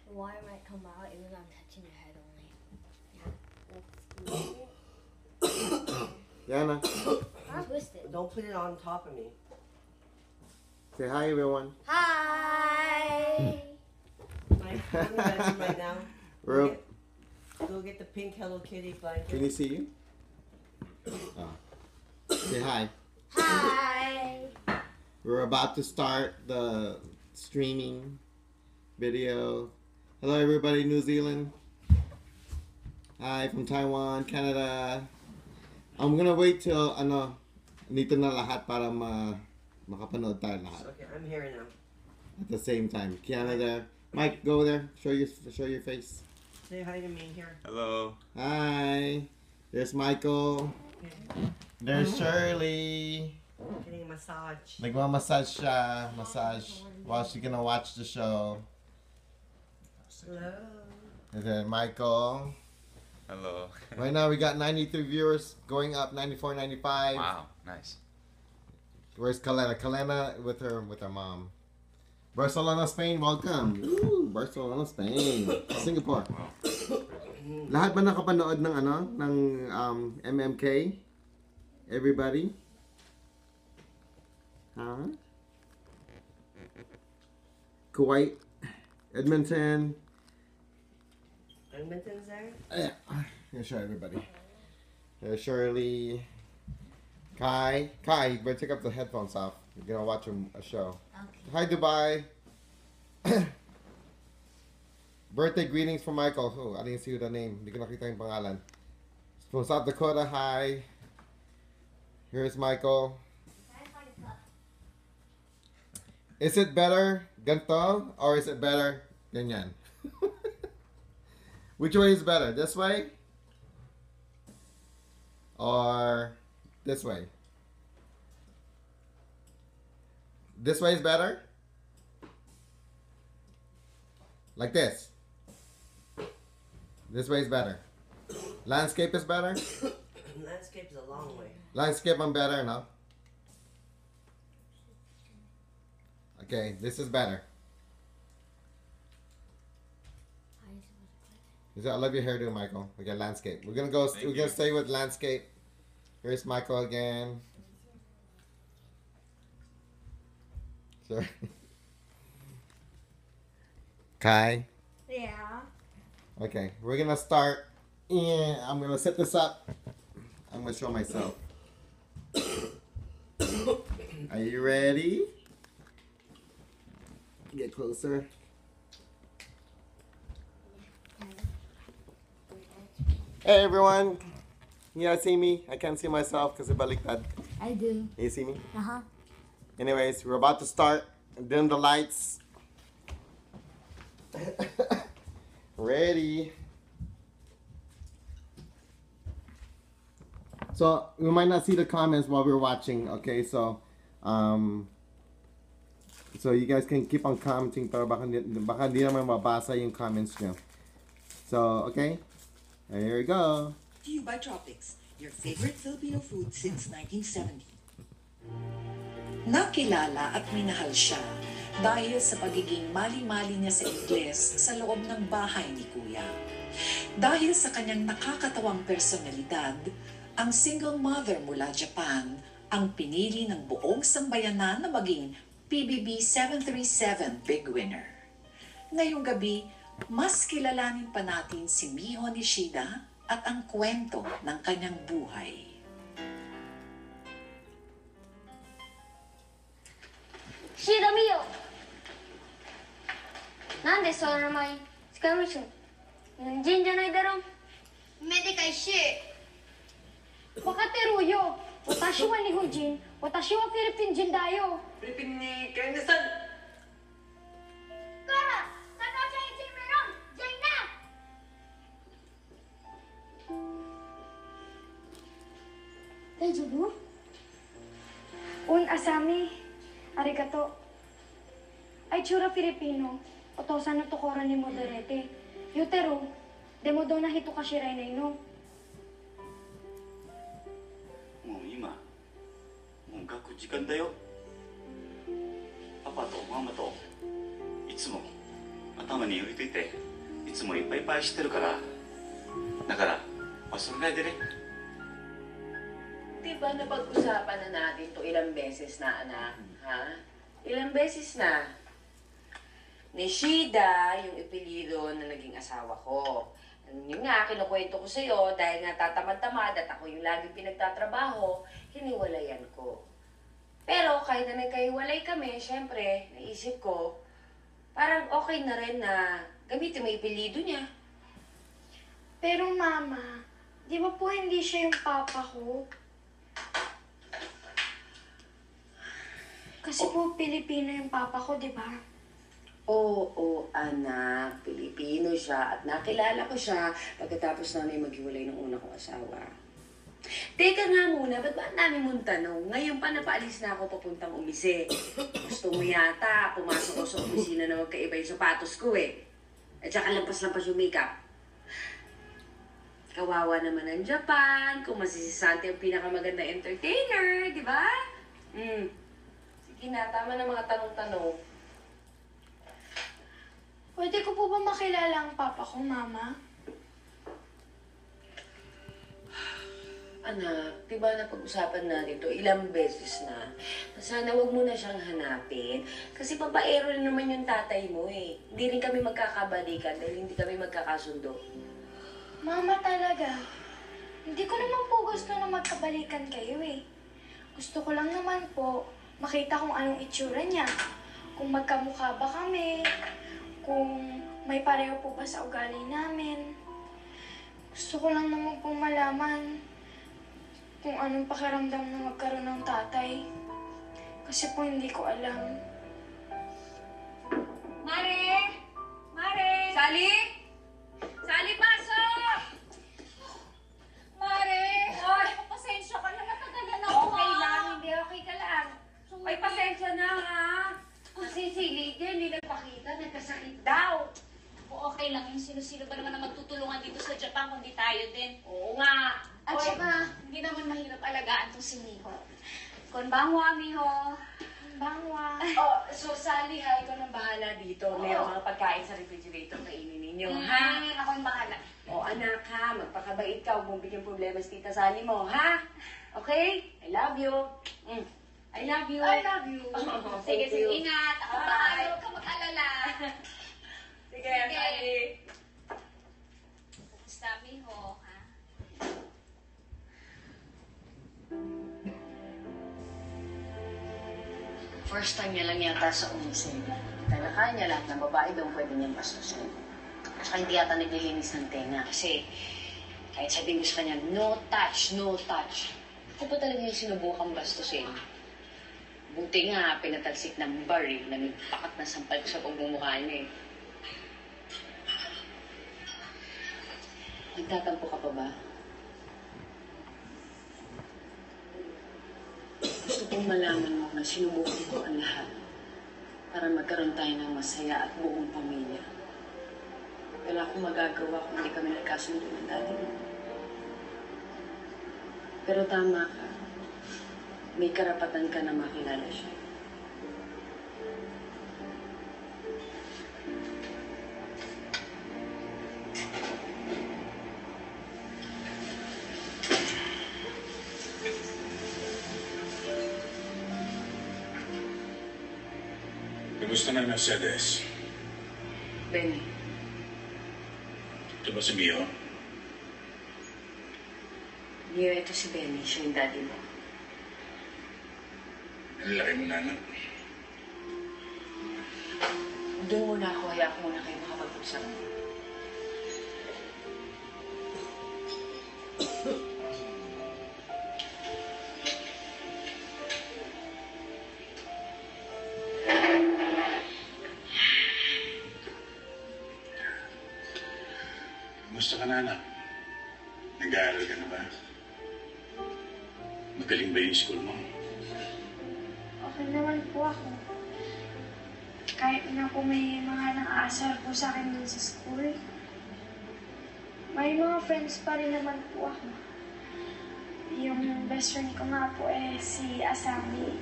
The water might come out even though I'm touching your head only. Yeah. Yana, Twist it. Don't put it on top of me. say hi everyone. Hi. Mike, I'm ready right now. We're Go get the pink Hello Kitty blanket. Can you see you? Oh. Say hi. Hi. We're about to start the streaming video. Hello everybody, New Zealand. Hi from Taiwan, Canada. I'm gonna wait till nito na lahat para makapanood tayo lahat Okay, I'm here now. at the same time. Kiana there. Mike, go there. Show your face. Say hi to me here. Hello. Hi. There's Michael. Okay. There's Shirley. Getting a massage. Nagmamassage siya. Massage. While she's gonna watch the show. Hello. And then Michael. Hello. Right now we got 93 viewers, going up 94, 95. Wow, nice. Where's Kalena? Kalena with her mom. Barcelona, Spain, welcome. Woo, Barcelona, Spain. Singapore. Lahat ba nakapanood ng MMK? Everybody? Huh? Kuwait, Edmonton. Edmonton's there? Yeah, I'll show everybody. There's Shirley. Kai, you better take up the headphones off. You're gonna watch a show. Okay. Hi, Dubai. Birthday greetings from Michael. Oh, I didn't see the name. Hindi ko nakita yung pangalan. From South Dakota, hi. Here's Michael. Is it better ganto or is it better ganyan? Which way is better? This way? Or this way? This way is better? Like this. This way is better. Landscape is better? Landscape's a long way. Landscape I'm better, no? Okay, this is better. I love your hairdo, Michael. We got landscape. We're gonna stay with landscape. Here's Michael again. Sure. Kai. Yeah. Okay, we're gonna start. Yeah, I'm gonna set this up. I'm gonna show myself. Are you ready? Get closer. Hey everyone! You guys see me? I can't see myself because it's baliktad. I do. You see me? Uh-huh. Anyways, we're about to start. Dim the lights. Ready. So we might not see the comments while we're watching, okay? So so you guys can keep on commenting pero baka di naman mabasa yung comments nyo. So, okay? Here we go. To you by Tropics, your favorite Filipino food since 1970. Nakilala at minahal siya dahil sa pagiging mali-mali niya sa Ingles sa loob ng bahay ni Kuya. Dahil sa kanyang nakakatawang personalidad, ang single mother mula Japan ang pinili ng buong sambayanan na maging PBB 737 Big Winner. Ngayong gabi, mas kilalanin pa natin si Miho Nishida at ang kwento ng kanyang buhay. シーダミよなんでその名前使いましょう人参じゃないだろめでかいし分かってるよ私は日本人私はフィリピン人だよ Philippine ni Kenneth-san! だから私は一メロンジェイナ大丈夫Un asami arigato ay tsura Filipino otosan no tokoran ni moderete yutero demo do na hito kashirai na ino もう今もう学時間だよパパとママといつも頭に置いといていつもいっぱいいっぱいしてるからだから忘れないでね Diba napag-usapan na natin to ilang beses na, anak? Ha? Ilang beses na. Nishida, yung ipilido na naging asawa ko. Yun nga, kinukwento ko sa'yo, dahil nga tatamad-tamad at ako yung laging pinagtatrabaho, hiniwalayan ko. Pero kahit na nagkahiwalay kami, syempre, naisip ko, parang okay na rin na gamitin mo yung ipilido niya. Pero Mama, di ba po hindi siya yung papa ko? Kasi po Pilipino yung papa ko, di ba? Oo, anak. Pilipino siya at nakilala ko siya pagkatapos namin maghiwalay ng una kong asawa. Teka nga muna, ba't ba namin mong tanong? Ngayon pa napaalis na ako papuntang umise. Gusto mo yata, pumasok ko sa opisina na magkaiba yung sapatos ko eh. At saka lampas-lampas yung makeup. Kawawa naman ang Japan, kung masisisante ang pinakamaganda entertainer, di ba? Sige na, tama na mga tanong-tanong. Pwede ko po ba makilala ang papa ko, Mama? Anak, di ba napag-usapan natin to ilang beses na sana wag mo na siyang hanapin. Kasi babaero rin naman yung tatay mo eh. Hindi rin kami magkakabalikan dahil hindi kami magkakasundo. Mama talaga. Hindi ko naman po gusto na magkabalikan kayo eh. Gusto ko lang naman po makita kung anong itsura niya. Kung magkamukha ba kami. Kung may pareho po ba sa ugali namin. Gusto ko lang naman po malaman kung anong pakiramdam na magkaroon ng tatay. Kasi po hindi ko alam. Mare! Mare! Sally! Sally, pasok! Mare! Hoy! Pasensya ka na, natagalan ako. Okay lang, hindi okay ka lang. Ay, pasensya na ha. Kasi si Lydia hindi nagpakita, nagkasakit daw. O okay lang yung sino-sino ba naman na magtutulungan dito sa Japan kundi tayo din. Oo nga. At Hoy, saka, hindi naman mahirap alagaan tong si Miho. Konbanwa, Miho. Bangwa. Oh, so Sally ha, ikaw nang bahala dito. Mayroong mga pagkain sa refrigerator kainin ninyo, ha? Ako yung bahala. O anak ha, magpakabait ka, huwag mong bigyan problema si Tita Sally mo, ha? Okay? I love you. I love you. I love you. Sige, Thank sige, you. ingat. Ako Bye. bahala, huwag ka mag-alala. Sige, Sige. Sally. Kumusta, Miho, ha? First time niya lang yata sa umusay. Talakay niya lahat ng babae daw pwede niyang bastusin. Saka hindi yata naglilinis ng tenga kasi kahit sabihin ko sa kanya, no touch, no touch. Ako ba talaga yung sinubukang bastusin? Buti nga, pinatalsik ng baril na nagpakat na sampal ko sa pagmumukha niya eh. Nagtatampo ka pa ba? Gusto kong malaman mo na sinubukan ko ang lahat para magkaroon tayo ng masaya at buong pamilya. Wala akong magagawa kung hindi kami nagkasundo ng daddy mo. Pero tama ka. May karapatan ka na makilala siya. Kamusta na Mercedes? Benny, Ito ba si Mio? Mio, ito si Benny. Siya yung daddy mo. Ang laki mo na, anak. Doon muna ako. Hayaan ko muna kayo makapag-usap. Kamusta ka na, anak? Nag-aaral ka na ba? Magaling ba yung school mo? Okay naman po ako. Kahit na po may mga nang-aasar po sa akin dun sa school. May mga friends pa rin naman po ako. Yung best friend ko nga po si Asami.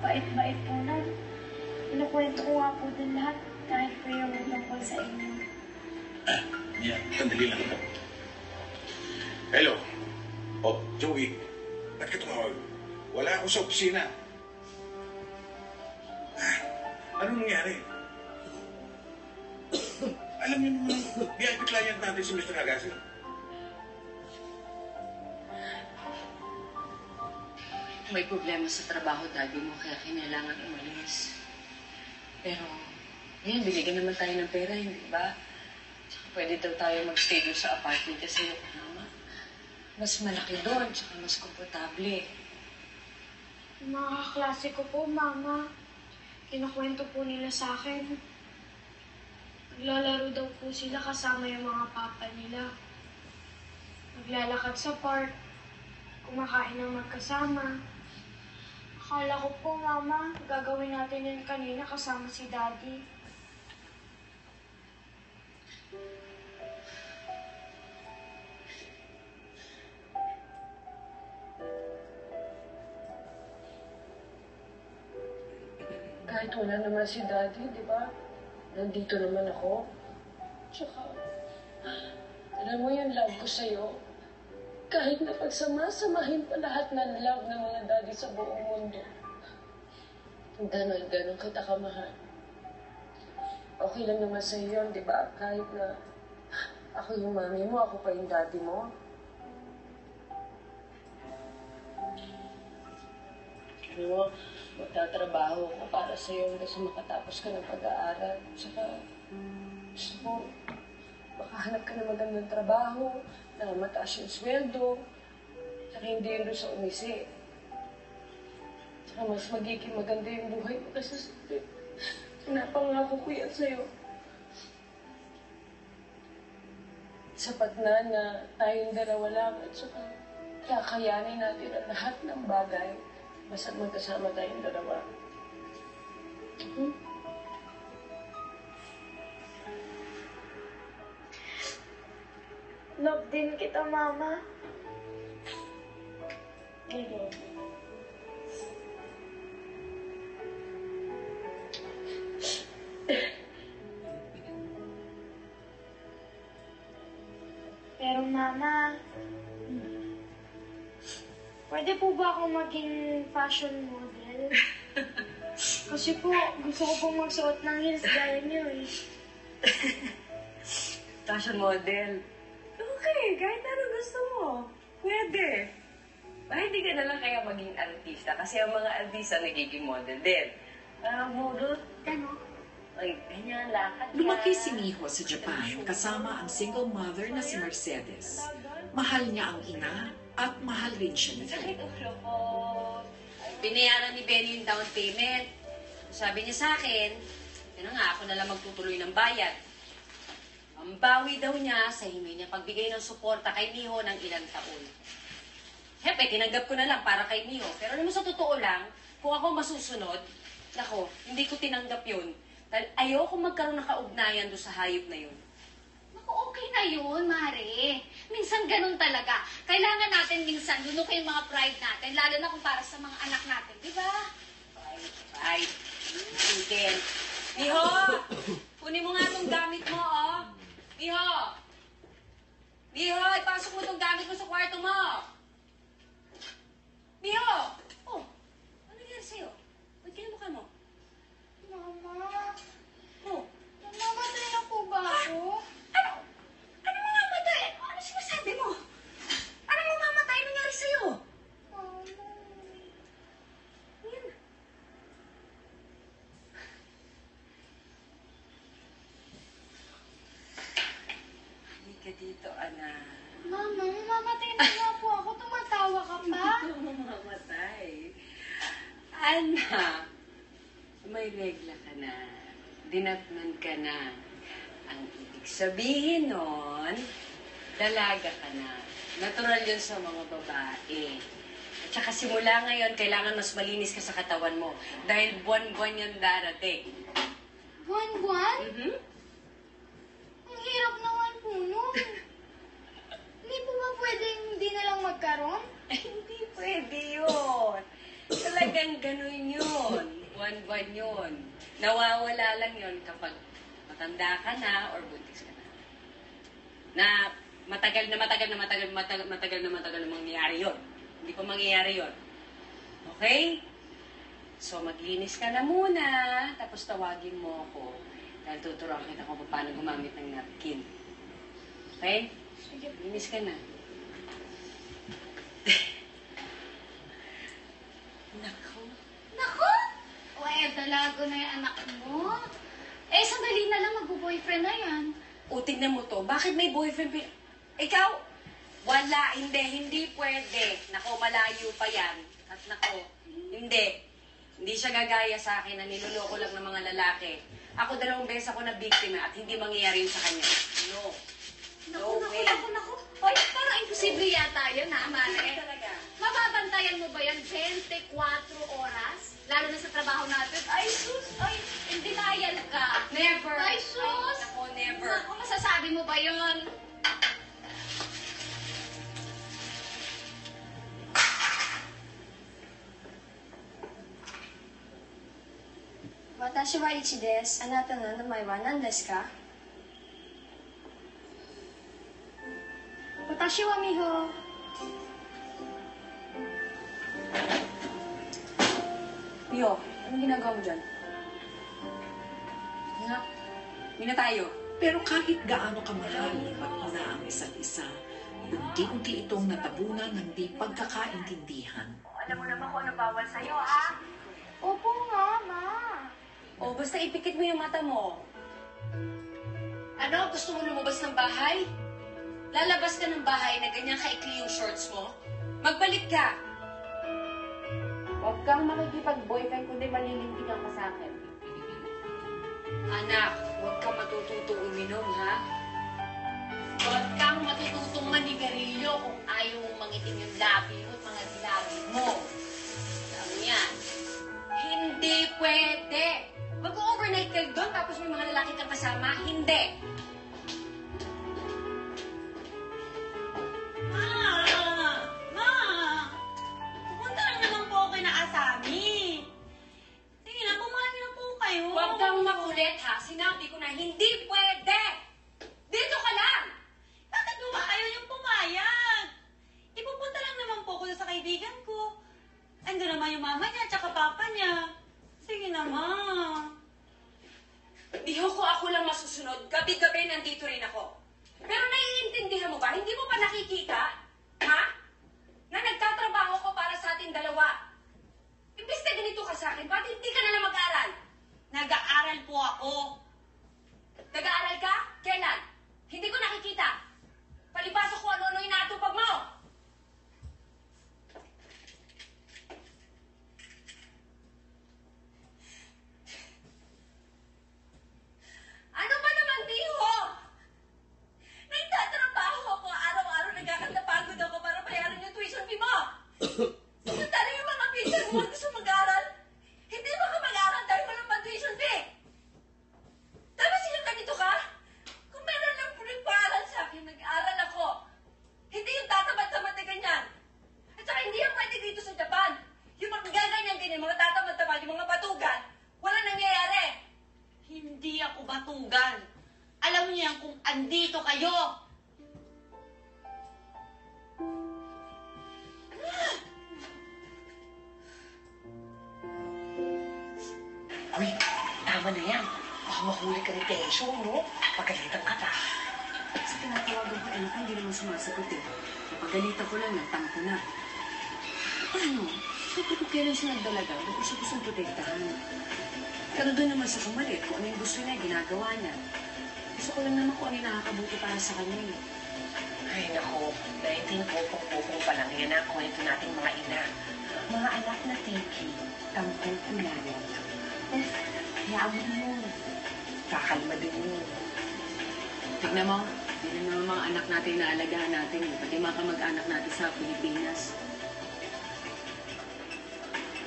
Bait-bait po na. Inukwento ko nga po din lahat. Kahit po yung tungkol sa inyo. Yan, sandali lang ito. Hello. Oh, Joey. Ba't ka tumawag? Wala ako sa opisina. Ano nangyari? Alam niyo naman, VIP client natin si Mr. Agassi. May problema sa trabaho, daddy mo, kaya kailangan umalis. Pero, ngayon, binigyan naman tayo ng pera, hindi ba? Tsaka pwede daw tayo mag-stay doon sa apartment kasi Yokohama. Mas malaki doon, tsaka mas komportable. Mga kaklase ko po, Mama. Kinakwento po nila sa akin. Naglalaro daw po sila kasama yung mga papa nila. Naglalakad sa park. Kumakain ng magkasama. Akala ko po, Mama, gagawin natin yun kanina kasama si Daddy. Kahit wala naman si daddy, di ba? Nandito naman ako. Tsaka, alam mo yung love ko sa'yo. Kahit na pagsama-samahin pa lahat ng love ng mga daddy sa buong mundo. Ganon kita kamahal. Okay lang naman sa'yo yun, di ba? Kahit na ako yung mami mo, ako pa yung daddy mo. Ano mo, magtatrabaho ko para sa'yo hanggang sa makatapos ka ng pag-aaral. Tsaka, gusto mo, makahanap ka ng magandang trabaho, na mataas yung sweldo, tsaka hindi yun doon sa umisi. Tsaka mas magiging maganda yung buhay mo kasi napangako ko yan sa'yo. Sapat na tayong dalawa lang at saka kakayanin natin ang lahat ng bagay basta magkasama tayong dalawa. Love din kita, Mama. Ganun. Pero, Mama, pwede po ba ako maging fashion model? Kasi po, gusto ko pong magsuot ng heels gaya niyo eh. Fashion model. Okay, kahit ano gusto mo. Pwede. Hindi ka na lang kaya maging artista kasi ang mga artista nagiging model din. Model, Ano? ay, ganyan, lakad yan. Lumaki si Miho sa Japan kasama ang single mother na si Mercedes. Mahal niya ang ina at mahal rin siya ni Sakit Phil. ulo ko. Binayaran ni Benny yung down payment. Sabi niya sa akin, yun nga, ako na lang magtutuloy ng bayad. Ang bawi daw niya sa hindi niya pagbigay ng suporta kay Miho ng ilang taon. Hepe, tinanggap ko na lang para kay Miho. Pero alam mo sa totoo lang, kung ako masusunod, nako, hindi ko tinanggap yun. Dahil ayoko magkaroon ng kaugnayan doon sa hayop na yun. Naku, okay na yun, Mare. Minsan ganun talaga. Kailangan natin minsan lunukin yung mga pride natin, lalo na kung para sa mga anak natin, di ba? Ay, Ken. Miho! Kunin mo nga itong gamit mo, oh. Miho! Miho, ipasok mo itong gamit mo sa kwarto mo. Miho! Oh, ano nangyari sa'yo? Ba't kinamukha mo? Mama, Oh, namamatay na po ba ako? ano? Ano mamamatay? Ano sinasabi mo? Ano mamamatay? Ano nangyari sa'yo? Yan. Halika dito, anak. Mama, mamamatay na nga po ako. Tumatawa ka pa? Ito mamamatay. Anak, may regla ka na. Dinatnan ka na. Ang ibig sabihin nun, dalaga ka na. Natural yun sa mga babae. At saka simula ngayon, kailangan mas malinis ka sa katawan mo. Dahil buwan-buwan yan darating. Buwan-buwan? Mhm. Ang hirap naman po nun. Hindi po ba pwedeng hindi na lang magkaroon? Hindi pwede yun. Talagang ganun yun. Buwan-buwan yun. Nawawala lang yun kapag matanda ka na or buntis ka na matagal na mangyayari yun. Hindi pa mangyayari yun. Okay? So, maglinis ka na muna, tapos tawagin mo ako. Dahil tuturuan kita kung paano gumamit ng napkin. Okay? Sige, linis ka na. Nako. Nako! O dalago na yung anak mo. Sandali na lang mag-boyfriend na yan. O, tignan mo to. Bakit may boyfriend? Ikaw? Wala, hindi pwede. Nako, malayo pa yan. At nako, hindi. Hindi siya gagaya sa akin na niloloko lang ng mga lalaki. Ako 2 beses ako na biktima at hindi mangyayari yun sa kanya. No. Naku. Hoy, parang imposible yata yun, ha, Mare? Talaga. Mababantayan mo ba yan 24 oras? Lalo na sa trabaho natin. Ay, sus! Ay, in denial ka. Never. Ay, sus! Ay, nako, never. Naku, masasabi mo ba yun? 私は1です。あなたの名前は何ですか？私は美穂。Pio, anong ginagawa mo dyan? Nga, mina tayo. Pero kahit gaano kamahal mag-ina ang isa't isa, unti-unti itong natabunan ng di pagkakaintindihan. Alam mo naman kung ano bawal sa'yo, ha? Opo nga, Ma. O, basta ipikit mo yung mata mo. Ano? Gusto mo lumabas ng bahay? Lalabas ka ng bahay na ganyan kaikli yung shorts mo? Magbalik ka! Huwag kang makikipag-boyfriend kundi malilintigan ka sa akin. Anak, huwag kang matututong uminom, ha? Huwag kang matututong manigarilyo kung ayaw mong mangitim yung labi mo at mga dilabi mo. Alam mo yan. Hindi pwede! Mag-overnight ka doon tapos may mga lalaki kang kasama? Hindi! Ma! Pupunta lang naman po ako na Asami. Sige na, pumayag na po kayo. Huwag kang makulit, ha? Sinabi ko na hindi pwede! Dito ka lang! Bakit mo ba ayaw niyong pumayag? Ipupunta lang naman po ako sa kaibigan ko. Ando naman yung mama niya at saka papa niya. Sige na, Ma. Di ko ako lang masusunod. Gabi-gabi nandito rin ako. Pero naiintindihan mo ba? Hindi mo pa nakikita? Ha? Na nagtatrabaho ko para sa ating dalawa. Imbis na ganito ka sa akin, bakit hindi ka na lang mag-aaral? Nag-aaral po ako. Nag-aaral ka? Kailan? Hindi ko nakikita. Palibasa ko ano-ano inaatupag mo. Ano ba naman, Tiho? Nagtatrabaho ako. Araw-araw nagkakatapagod ako para bayaran yung tuition fee mo. Samantala yung mga pinsan mo gusto mag-aral. Hindi mo ka mag-aral dahil walang pang-tuition fee. Tapos yung ganito ka? Kung meron lang nagpaaral sa akin, nag-aral ako. Hindi yung tatamad-tamad na ganyan. At saka hindi yan pwede dito sa Japan. Yung mga ganyan-ganyan, mga tatamad-tamad, yung mga batugan, wala nangyayari. Hindi ako batugan. Alam niyo yan kung andito kayo. Uy, tama na yan. Baka mahuli ka ng tension, no? Pagalitan ka pa. Sa tinatawagan ko, anak, hindi naman sumasagot eh. Napagalitan ko lang, nagtampo na. Ano? Kapag kailan siya nagdalaga, doon ko siya gustong protektahan. Pero doon naman sa kumalit, kung ano yung gusto niya, ginagawa niya. Gusto ko lang naman kung ano yung nakakabuti para sa kanya eh. Ay, nako. 19 pa lang yan ang kwento nating mga ina. Mga anak na tiki, tampong kunayan. Hayaan mo yun. Kakalma din yun. Tignan mo, hindi na naman mga anak natin na alagahan natin. Pati mga kamag-anak natin sa Pilipinas.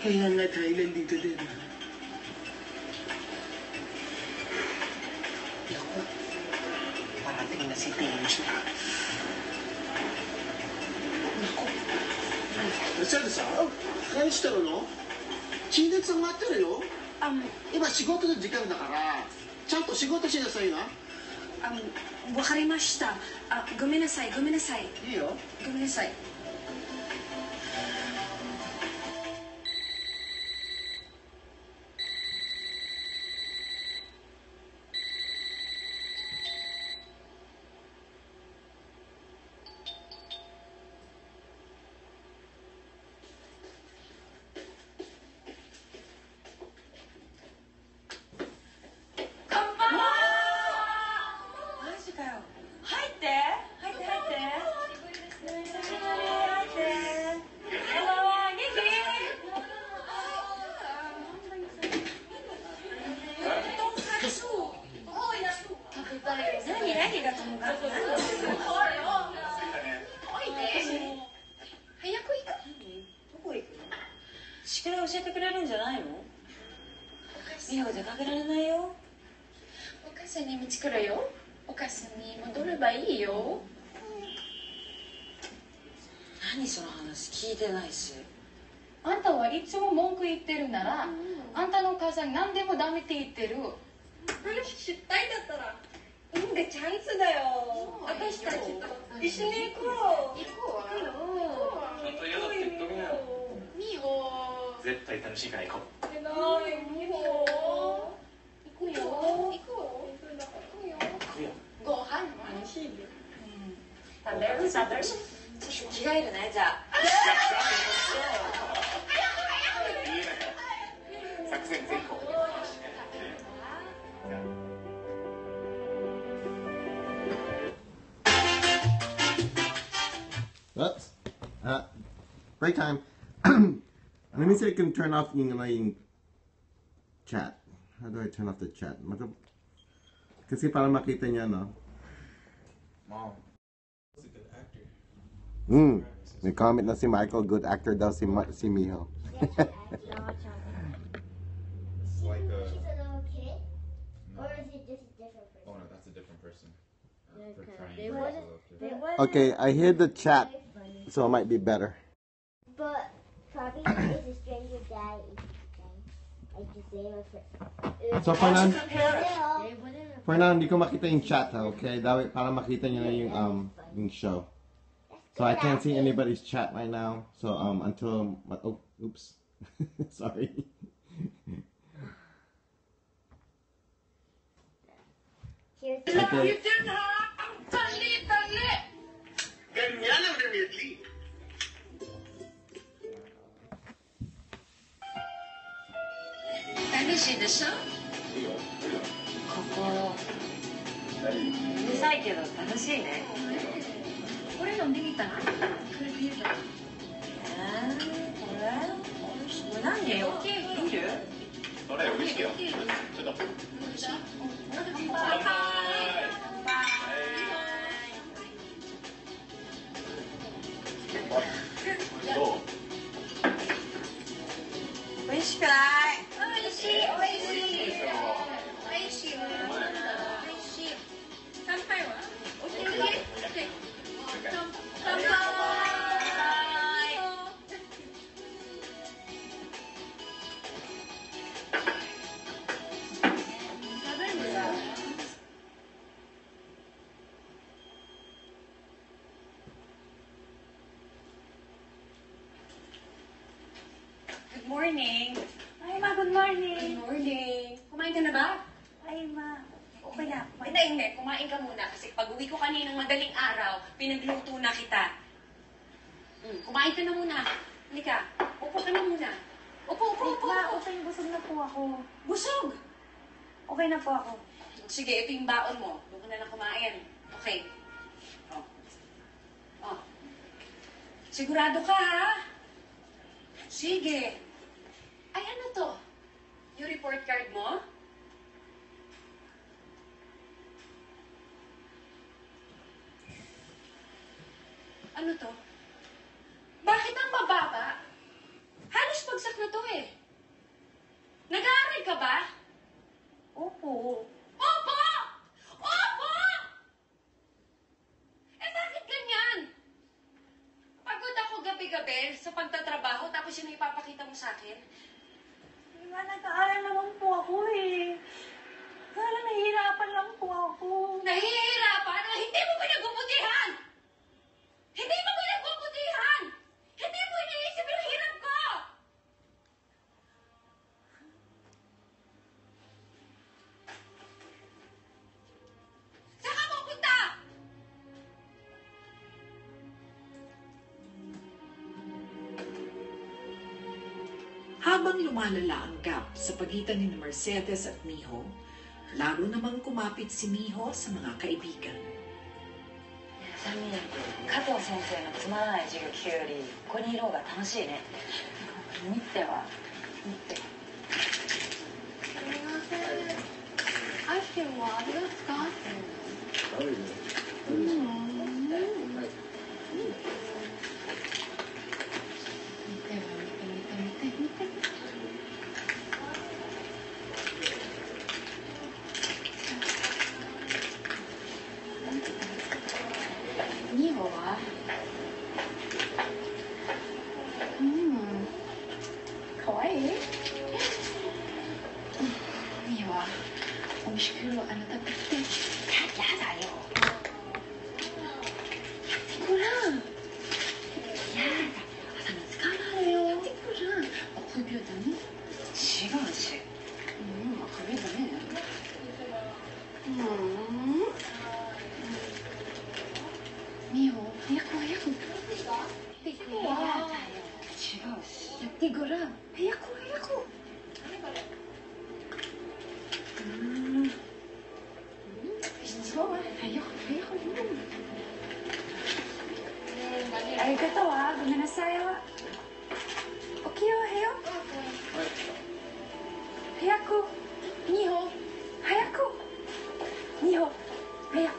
Kaya nga Thailand dito din. Naku, parating na si Tenjo. Naku, さてさ、何してるの？陳列が待ってるよ。今仕事の時間だから、ちゃんと仕事しなさいな。わかりました。ごめんなさい、ごめんなさい。いいよ。ごめんなさい。マジかよ。入って。入って、入って。入って。Hello, Nikki. 何がともかく。早く行く。どこ行くの？宿題教えてくれるんじゃないの？美穂出かけられないよ。お母さんに道来るよ。お母さんに戻ればいいよ。何その話聞いてないし。あんたはいつも文句言ってるなら、あんたのお母さん何でもダメって言ってる。話したいんだったらいいんでチャンスだよ。私たちと一緒に行こう。行こう。ちゃんと嫌だって言っときなよ。みほ。絶対楽しいから行こう。みほ。行くよ。行くよ。ご飯も美味しいよ。食べる。ちょっと着替えるね、じゃあ。作戦成功。Oops. Break time. Let me see if I can turn off yung chat. How do I turn off the chat? Kasi para makita niya, no? Mom. He's a good actor. May comment na si Michael, good actor daw si Miho. It's like a... She's a little kid? No. Or is it just a different person? Oh no, that's a different person. For Okay. trying They to wasn't, raise a little they kid. wasn't Okay, I hid the chat, so it might be better. But probably it's a stranger dad. I just say it. So for now, They wouldn't for now, hindi ko makita yung chat, ha, okay? Dapat para makita niyo na yung show. So I can't see anybody's chat right now. So until oops, sorry. Here's Okay. Ganyan ang remedyo.楽しいでしょ？ここうるさいけど楽しいね。これ飲んでみたら？これビールだ。これ？何？ビール？それウイスキーよ。ちょっと。乾杯。どう？美味しくない。美味しい、美味しい。美味しいわ。美味しい。乾杯は？乾杯。食べるんだ。Good morning. Ay, ma, good morning. Good morning. Kumain ka na ba? Ay, ma. Okay na. Hindi. Kumain ka muna. Kasi pag uwi ko kaninang madaling araw, pinagluto na kita. Kumain ka na muna. Halika. Upo ka na muna. Upo. Ma, okay, busog na po ako. Busog! Okay na po ako. Sige, ito yung baon mo. Doon ka na lang kumain. Okay. Oh. Sigurado ka, ha? Sige. Ay, ano to? Yung report card mo? Ano to? Bakit ang mababa? Halos bagsak na to eh. Nag-aaral ka ba? Opo. Opo! Opo! Eh bakit ganyan? Pagod ako gabi-gabi sa pagtatrabaho tapos yun ang ipapakita mo sa akin? Ma, nag-aaral naman po ako eh. Kala nahihirapan lang po ako. Nahihirapan o hindi mo pinagbubutihan? Hindi mo pinagbubutihan! Hindi mo iniisip yung hirap ko! Saan ka pupunta? Habang lumalala ang gap sa pagitan ni Mercedes at Miho, lalo namang kumapit si Miho sa mga kaibigan. 3人加藤先生のつまらない授業聞くよりここにいる方が楽しいね見ては見てすみません。アイスクリームはありですか？ミホはかわいいミホは美味しくあなた食べてやだよほらやだ朝のつかまるよほら首だね違うし首だねミホ早く早くやってごらん違うしやってごらん早く早くありがとうわ。ごめんなさいわ。起きようよ。早く。二歩。早く。二歩。早く。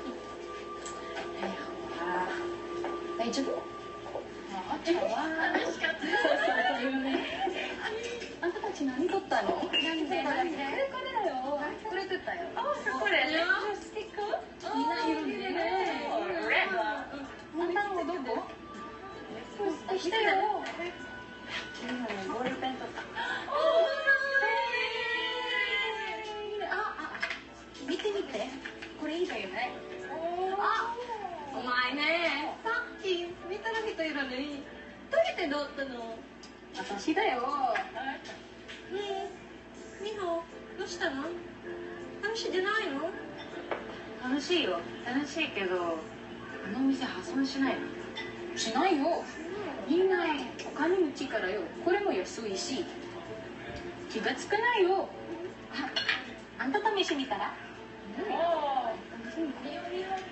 大丈夫？あんたあんたたち何撮ったの？これだよ。これ撮ったよ。これ。スティック？みんないるんでね。あんたのどこ？来たよ。ボールペン取った。見て見て。これいいだよね。お前ね、さっき見たら人いるのに、どうやって乗ったの？私だよ。ねえ、ミホ、どうしたの？楽しいじゃないの？楽しいよ。楽しいけど、あのお店破産しないの？しないよ。みんなお金持ちからよ。これも安いし。気がつかないよ。あんた試してみたら？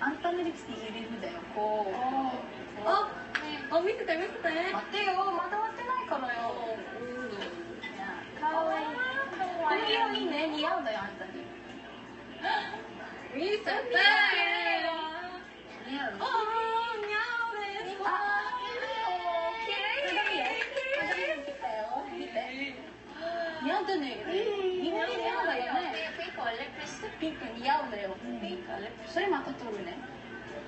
あんたのリプスティック入れるだよ。こう。見てて見てて。待ってよ。まだ終わってないからよ。かわいい。この色いいね。似合うだよあんたに。見せて。似合う。似合うね。似合ってね。みんな似合うだよね。ピンク似合うだよ。ピンクそれまた取るね。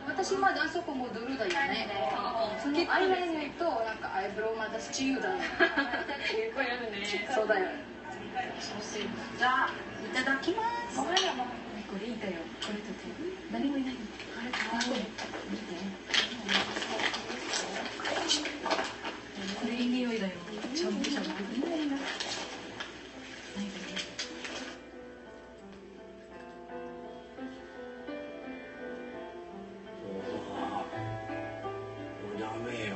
私まだあそこ戻るだよね。そのアイラインとなんかアイブロウまだスチールだよ。結構やるね。そうだよ。じゃあいただきます。これいいだよ。これとって何もいない。見て。これいい匂いだよ。シャンプーシャンプー。いい匂いだ。ないだね。ダメよ。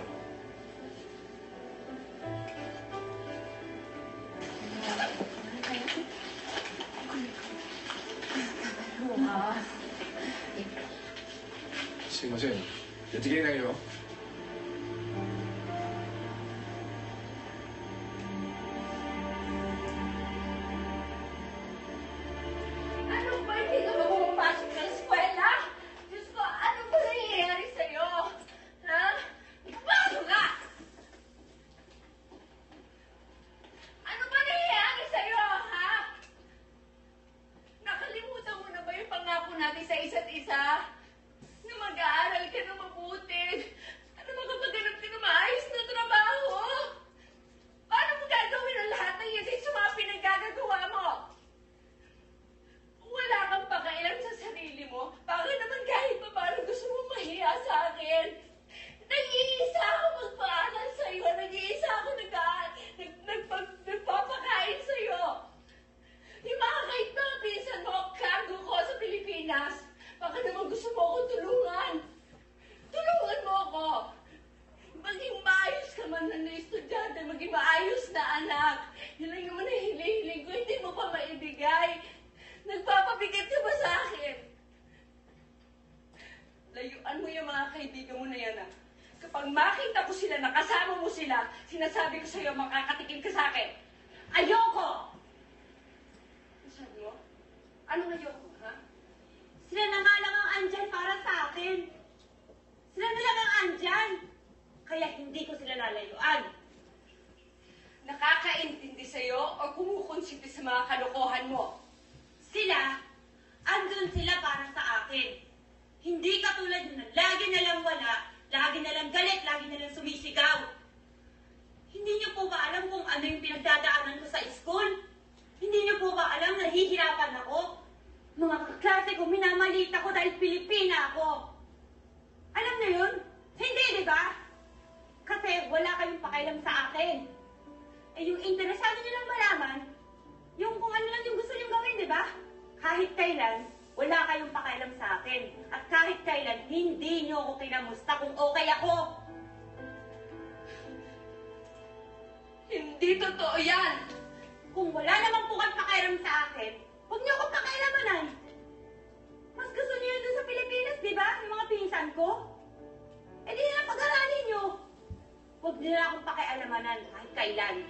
すいません。やってけないよ。Ano ba? Hindi ka ba pumapasok ng eskwela? Diyos ko, ano ba nangyayari sa'yo? Ha? Paano nga? Ano ba nangyayari sa'yo, ha? Nakalimutan mo na ba yung pangako natin sa isa't isa? Na mag-aaral ka na mabuti. baka naman gusto mo ako tulungan. Tulungan mo ako. Maging maayos ka man na estudyante, maging maayos na anak. Yan lang naman ang hiling-hiling ko, hindi mo pa maibigay. Nagpapabigat ka ba sa akin? Layuan mo yung mga kaibigan mo na yan, ah. Kapag makita ko sila, nakasama mo sila, sinasabi ko sa'yo, makakatikim ka sa akin. Ayoko! Sabi mo? Anong ayoko, ha? Sila na nga lang ang andyan para sa akin. Sila na lang ang andyan. Kaya hindi ko sila lalayuan. Nakakaintindi sa'yo o kumukonsinti sa mga kalokohan mo? Sila, andun sila para sa akin. Hindi katulad nyo na lagi na lang wala, lagi na lang galit, lagi na lang sumisigaw. Hindi niyo po ba alam kung ano yung pinagdadaanan ko sa school? Hindi niyo po ba alam na nahihirapan ako? Mga kaklase ko, minamalita ko dahil Pilipina ako. Alam niyo yun? Hindi, di ba? Kasi wala kayong pakialam sa akin. Eh yung interesado niyo lang malaman, yung kung ano lang yung gusto niyo gawin, di ba? Kahit kailan, wala kayong pakialam sa akin. At kahit kailan, hindi niyo ako kinamusta kung okay ako. Hindi totoo yan! Kung wala naman po kang pakialam sa akin, huwag niyo ako pakialamanan. Mas gusto niyo yun doon sa Pilipinas, di ba? Yung mga pinsan ko. Eh di na pag-aralin niyo. Huwag niyo na akong pakialamanan kahit kailan.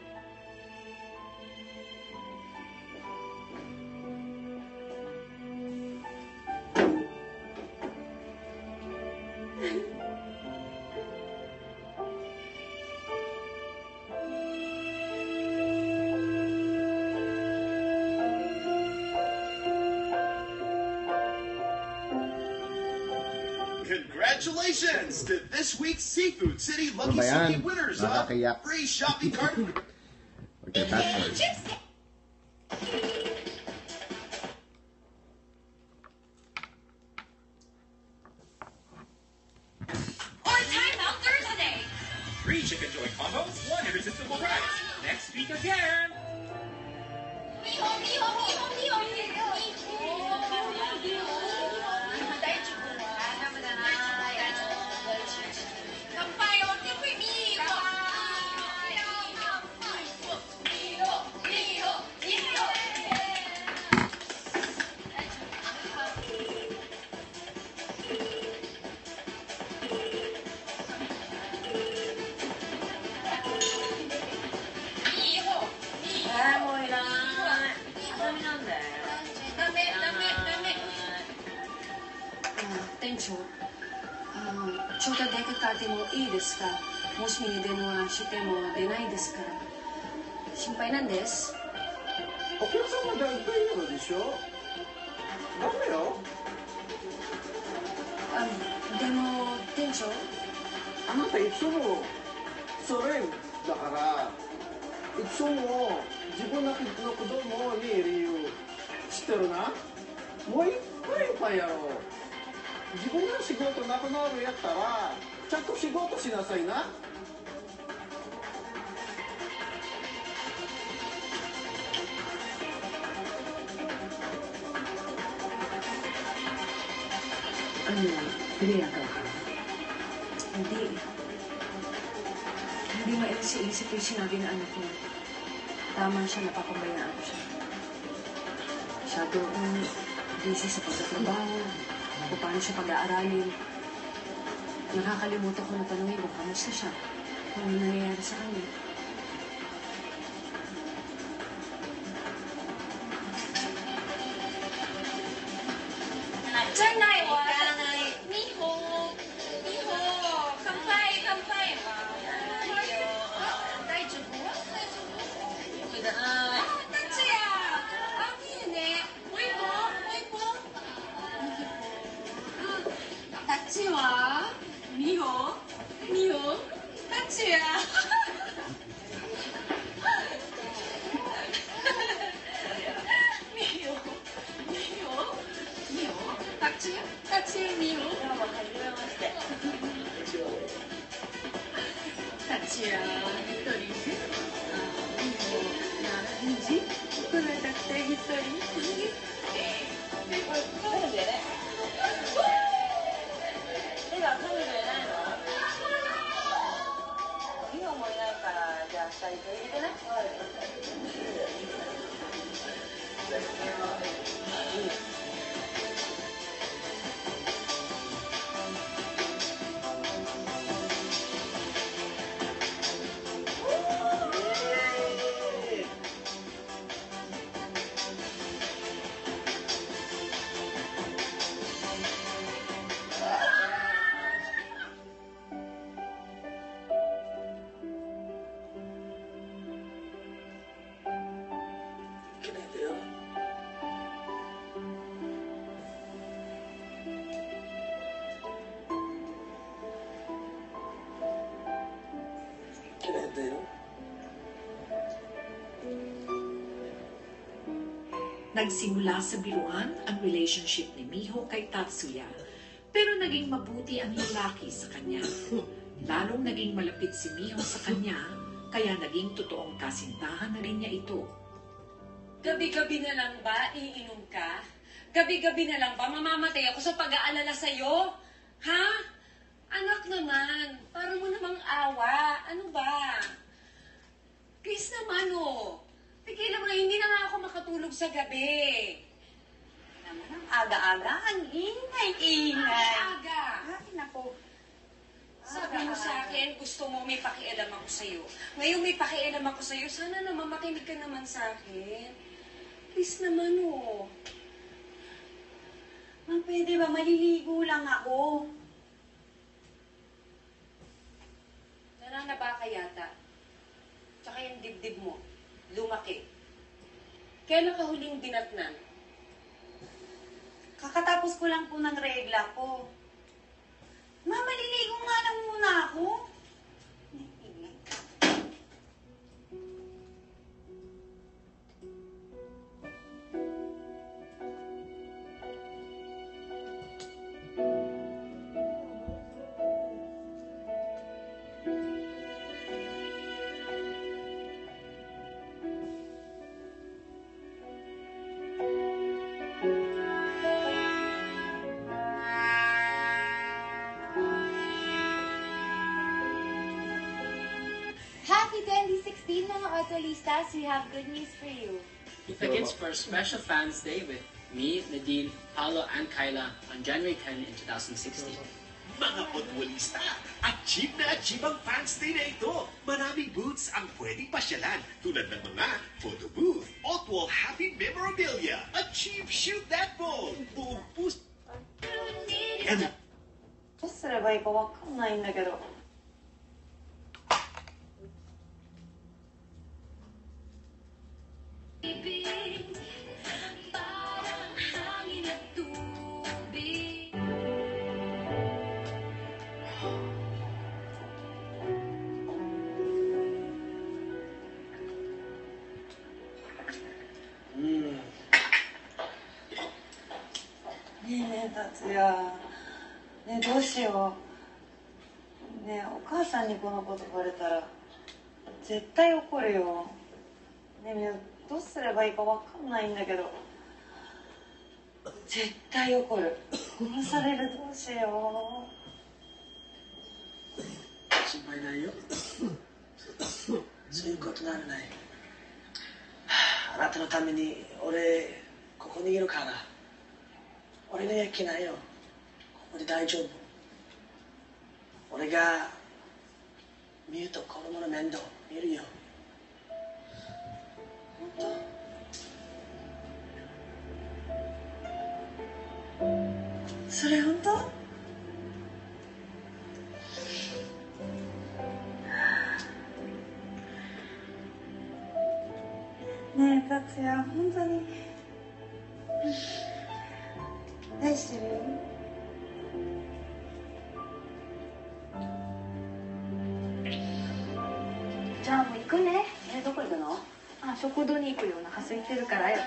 Congratulations to this week's Seafood City Lucky Ano ba yan? Suki winners of Nakakayak. free shopping cart. Okay, password. Or Time Out Thursday! Free chicken joy combos, one irresistible price. Next week again. Miho, miho, miho, miho, miho! Kampai, huwag niyo po miho! Miho, miho, miho! Miho! えー、もういらない。ダメなんだよ。ダメ、ダメ、ダメ。 店長、ちょっと出かけてもいいですか？もし電話しても出ないですから。心配なんです。お客様大体いいのでしょ？ダメよ。でも、店長、あなたいつもそれだから、いつも自分の子供に理由知ってるな。もういっぱいやろう。自分の仕事なくなるやったら、ちゃんと仕事しなさいな。Pilihan ka. Hindi. Hindi maisip yung sinabi na anak ko. Tama siya, napapabayaan ko siya. Masyado akong busy sa pagtatrabaho, kung paano siya pag-aaralin. Nakakalimutan ko na tanongin kung kamusta siya, kung ano nangyayari sa kanya. Thank you. ったよ。 Nagsimula sa biruan ang relationship ni Miho kay Tatsuya, pero naging mabuti ang lalaki sa kanya. Lalong naging malapit si Miho sa kanya, kaya naging totoong kasintahan na rin niya ito. Gabi-gabi na lang ba iinom ka? Gabi-gabi na lang ba mamamatay ako sa pag-aalala sa'yo? Ha? Anak naman, parang mo namang awa. Ano ba? Please naman, oh. Tigilan mo na, hindi na nga ako makatulog sa gabi. Naman ang aga-aga, ang ingay-ingay. Aga? Ay, naku. Sabi mo sa akin, gusto mo may pakialam ako sa'yo. Ngayon may pakialam ako sa'yo, sana naman makinig ka naman sa akin. Please naman, oh. Ma'am, pwede ba? Maliligo lang ako. Nananaba ka yata. Tsaka yung dibdib mo, lumaki. Kailan ka huling dinatnan? Kakatapos ko lang po ng regla ko. Ma, maliligo nga lang muna ako. Happy 2016 mga Autolistas! We have good news for you. Tickets for Special Fans Day with me, Nadine, Paolo, and Kyla on January 10 in 2016. Mga Otwalista, achieve na achieve ang fans day na ito. Maraming booths ang pwedeng pasyalan tulad ng mga photo booth, Otwal Happy Memorabilia, Achieve Shoot That Ball, buong puso. And どうすればいいかわかんないんだけど。 ねえねえ達也、ねえどうしよう。ねえお母さんにこのことバレたら絶対怒るよ。ねえねえどうすればいいかわかんないんだけど絶対怒る。殺される。どうしよう。心配ないよ。そういうことならない。あなたのために俺ここにいるから。俺がやっけないよ。ここで大丈夫。俺がミュウと子供の面倒見るよ。それ本当？ねえ達也、本当に愛してるよ。じゃあもう行くね。どこ行くの？あ、食堂に行くよ。お腹空いてるからよ。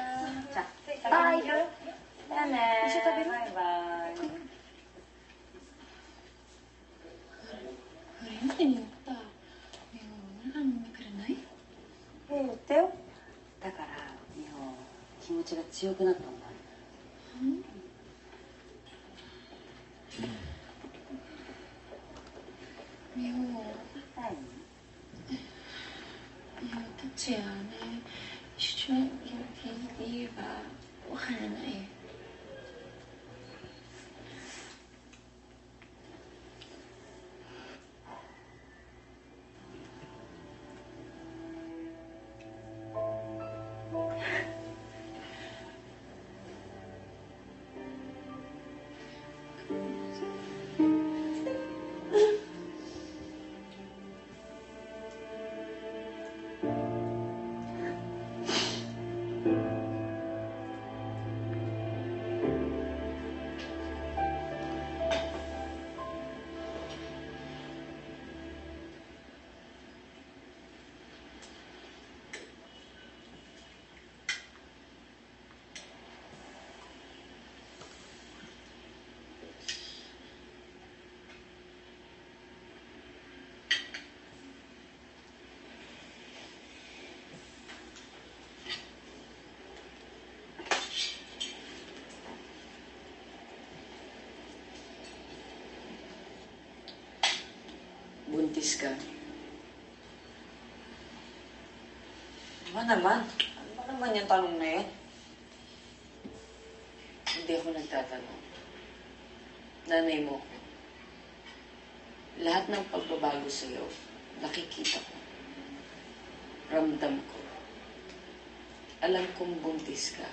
じゃあ、バイ。じゃあね。一緒食べる？バイバイ。あれ、見てみよった。ねえ、お腹飲んでくれない？言ってよ。だから美穂気持ちが強くなったんだ。美穂。達也ね、一緒に言えばわからない。buntis ka. Ano naman? Ano ba naman yung tanong na yun? Hindi ako nagtatanong. Nanay mo ko. Lahat ng pagbabago sa'yo, nakikita ko. Ramdam ko. Alam kong buntis ka.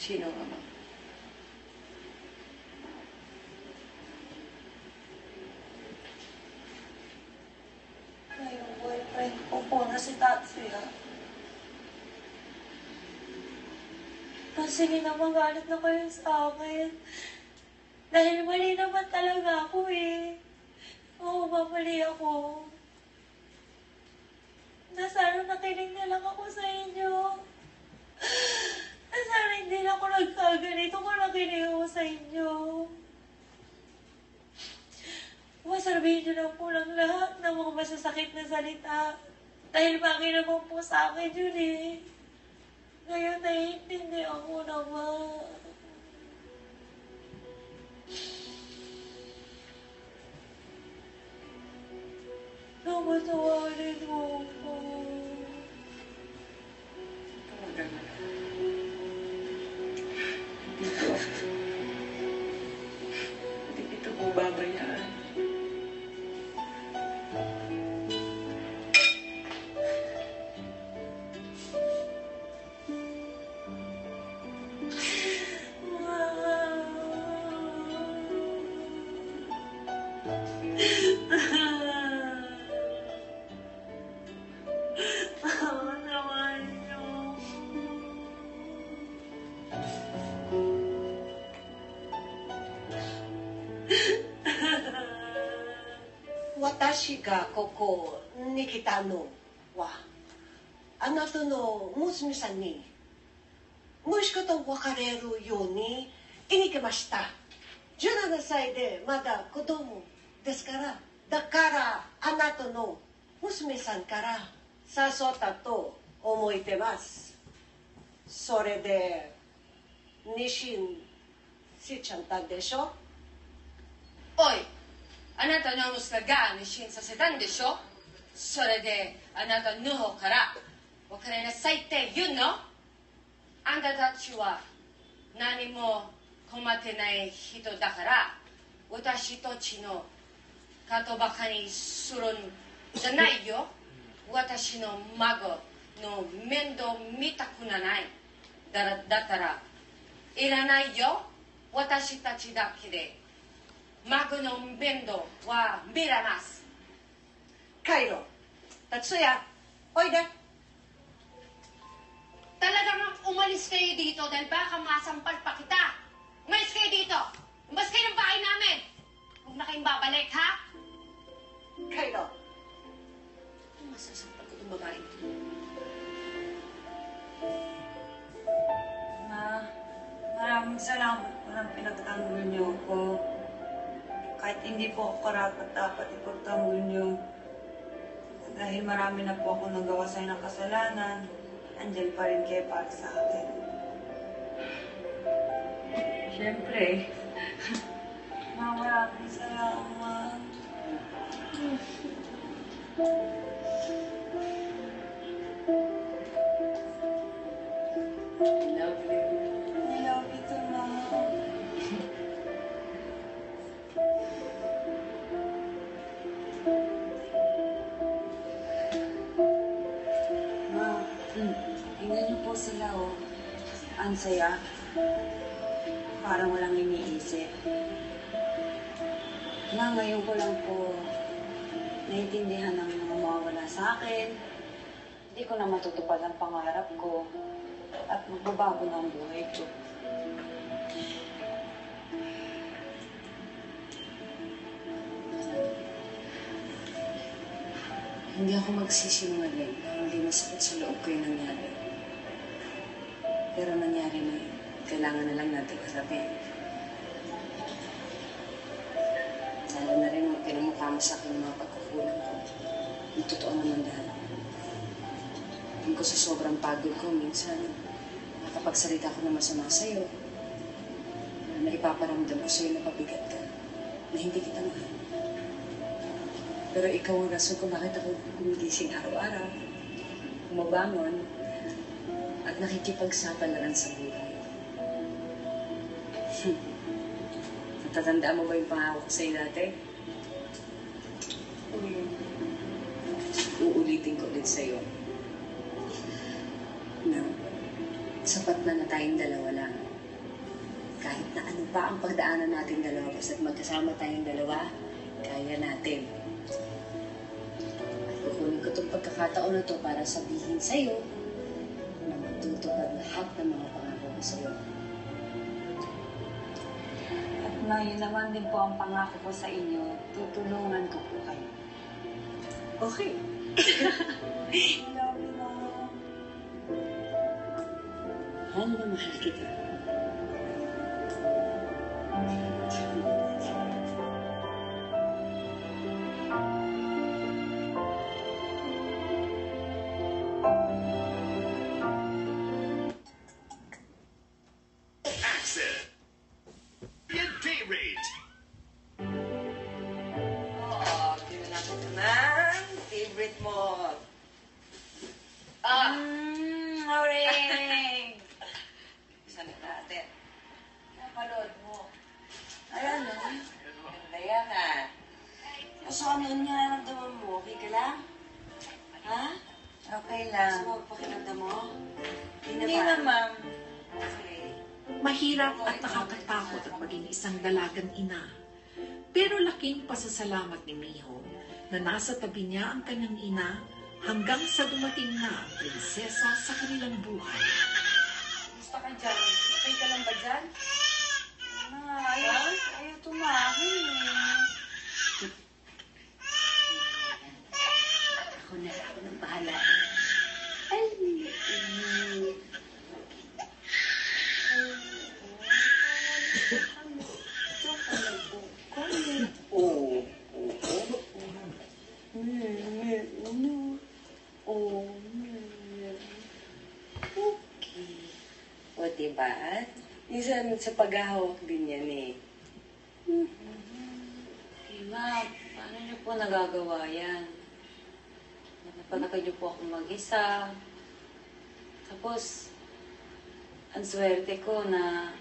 Sino ang ama? Yung boyfriend ko po na si Tatsuya. Sige naman, galit na kayo sa akin. Dahil mali naman talaga ako eh. Oo, mamali ako. Sana nakinig na lang ako sa inyo. Sana hindi na ako nagkaganito kung nakinig ako sa inyo. Masabihin niyo na po lang lahat ng mga masasakit na salita. Dahil bagay naman po sa akin yun eh. Ngayon naiintindihan ko naman. Namatawarin mo ko. Hindi kita po babayaan. Watashi ga koko ni kita no wa anato no musume san ni mushiko to wakareru you ni inikimashita. 17歳でまだ子供ですから、だからあなたの娘さんから誘ったと思ってます。それで妊娠しちゃったでしょ。おい、あなたの息子が妊娠させたんでしょ。それであなたの方から別れなさいって言うの。あんたたちは何も困ってない人だから、私たちのことばかりするんじゃないよ。私の孫の面倒見たくない。だったらいらないよ。私たちだけで孫の面倒は見らます。帰ろう。Tatsuya,おいで。Talagang umalis kayo dito dahil baka masampal pa kita. Umalis kayo dito. Umalis kayo ng bahay namin. Huwag na kayong babalik, ha? Kairo. Masasampal ko itong babae. Ma, maraming salamat po ng pinagtanggol niyo ako. Kahit hindi po ako karapat-dapat ipagtanggol niyo. Dahil marami na po ako nagawa sa'yo ng kasalanan, andyan pa rin kayo para sa akin. Siyempre. Maraming salamat. I love you. I love you too, Mama. Ma, tingnan niyo po sila, oh. Ang saya. Parang walang iniisip. Na ngayon ko lang po naiintindihan ng mga mawawala sa akin. Hindi ko na matutupad ang pangarap ko at magbabago na ang buhay ko. Hindi ako magsisinungaling. Hindi masakit sa loob ko yung nangyari. Pero nangyari na yun. Kailangan na lang natin harapin. Lalo na rin ang pinamukha mo sa akin ng mga pagkukulang ko. Yung totoo naman dahil. Yung ko sa sobrang pagod ko, minsan, nakapagsalita ko na masama sa'yo. Na ipaparamdam ko sa'yo na pabigat ka. na hindi kita mahal. Pero ikaw ang rason kung bakit ako gumigising araw-araw, bumabangon, at nakikipagsapalaran sa buhay. Natatandaan mo ba yung pangako ko sa'yo dati? Uulitin ko ulit sa'yo na sapat na tayong dalawa lang. Kahit na ano pa ang pagdaanan natin dalawa, basta't magkasama tayong dalawa, kaya natin. At kukunin ko itong pagkakataon na to para sabihin sa'yo na matutupad lahat ng mga pangako ko sa'yo. At ngayon naman din po ang pangako ko sa inyo, tutulungan ko po kayo. Okay. Love you, Mom. Mahal na mahal kita. Accent. Yan day rate. Oo, tingnan natin naman. Favorite mo. Oring! Saan natin? Napanood mo. Ayan, no? Ganda yan, ha? So, ano yung nararamdaman mo? Okay ka lang? Ha? Okay lang. Gusto mo pakiramdam mo? Hindi naman. Okay. Mahirap at nakakatakot at maging isang dalagang ina. Pero laking pasasalamat ni Miho na nasa tabi niya ang kanyang ina hanggang sa dumating na ang prinsesa sa kanilang buhay. Gusto ka dyan? Okay ka lang ba dyan? Ayaw tumahin. Ako nang bahala. O, diba? Minsan sa paghahawak din yan eh. Eh, Ma, paano niyo po nagagawa yan? Napalakad niyo po ako mag-isa. Tapos, ang swerte ko na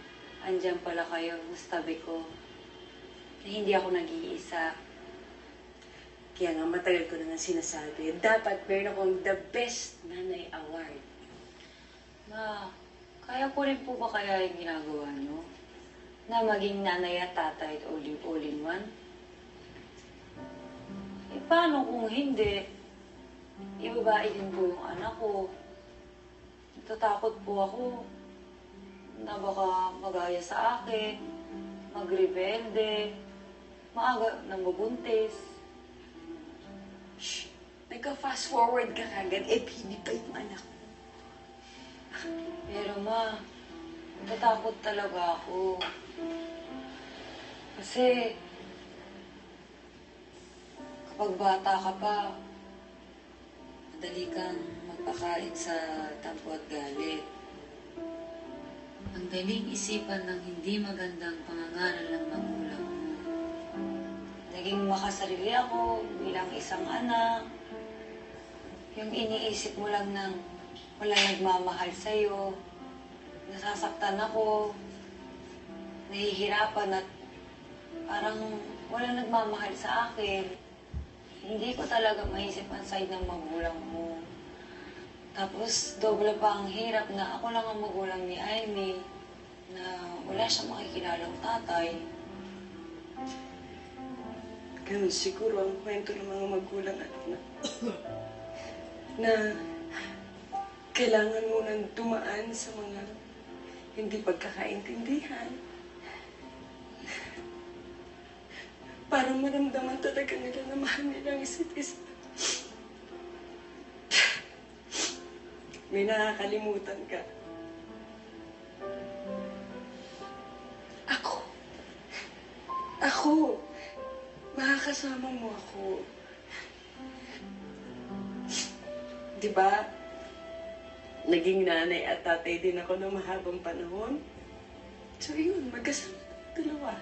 andyan pala kayo sa tabi ko. Na hindi ako nag-iisa. Kaya nga matagal ko na nga sinasabi, dapat meron akong the best nanay award. Ma, kaya po rin po ba kaya yung ginagawa niyo? Na maging nanay at tatay at all-in-one? Eh, paano kung hindi? Ibabae din po yung anak ko. Natatakot po ako na baka magaya sa akin, magrebelde, maaga nang mabuntis. Shh! Nagka-fast forward ka kagad, eh hindi pa yung anak mo. Pero ma, natatakot talaga ako. Kasi, kapag bata ka pa, madali kang magpakain sa tampo at galit. Ang daling isipan ng hindi magandang pangangaral ng magulang mo. Naging makasarili ako bilang isang anak. Yung iniisip mo lang ng wala nagmamahal sa'yo. Nasasaktan ako. Nahihirapan at parang wala nagmamahal sa akin. Hindi ko talaga maisip ang side ng magulang mo. Tapos, doble pa ang hirap na ako lang ang magulang ni Aimee, na wala siyang makikilalang tatay. Ganun siguro ang kwento ng mga magulang at anak. Na kailangan mo nang dumaan sa mga hindi pagkakaintindihan. Para maramdaman talaga nila na mahal nila ang isa't isa. May nakakalimutan ka. Ako. Makakasama mo ako. Diba? Naging nanay at tatay din ako ng mahabang panahon. So yun, magkasama dalawa.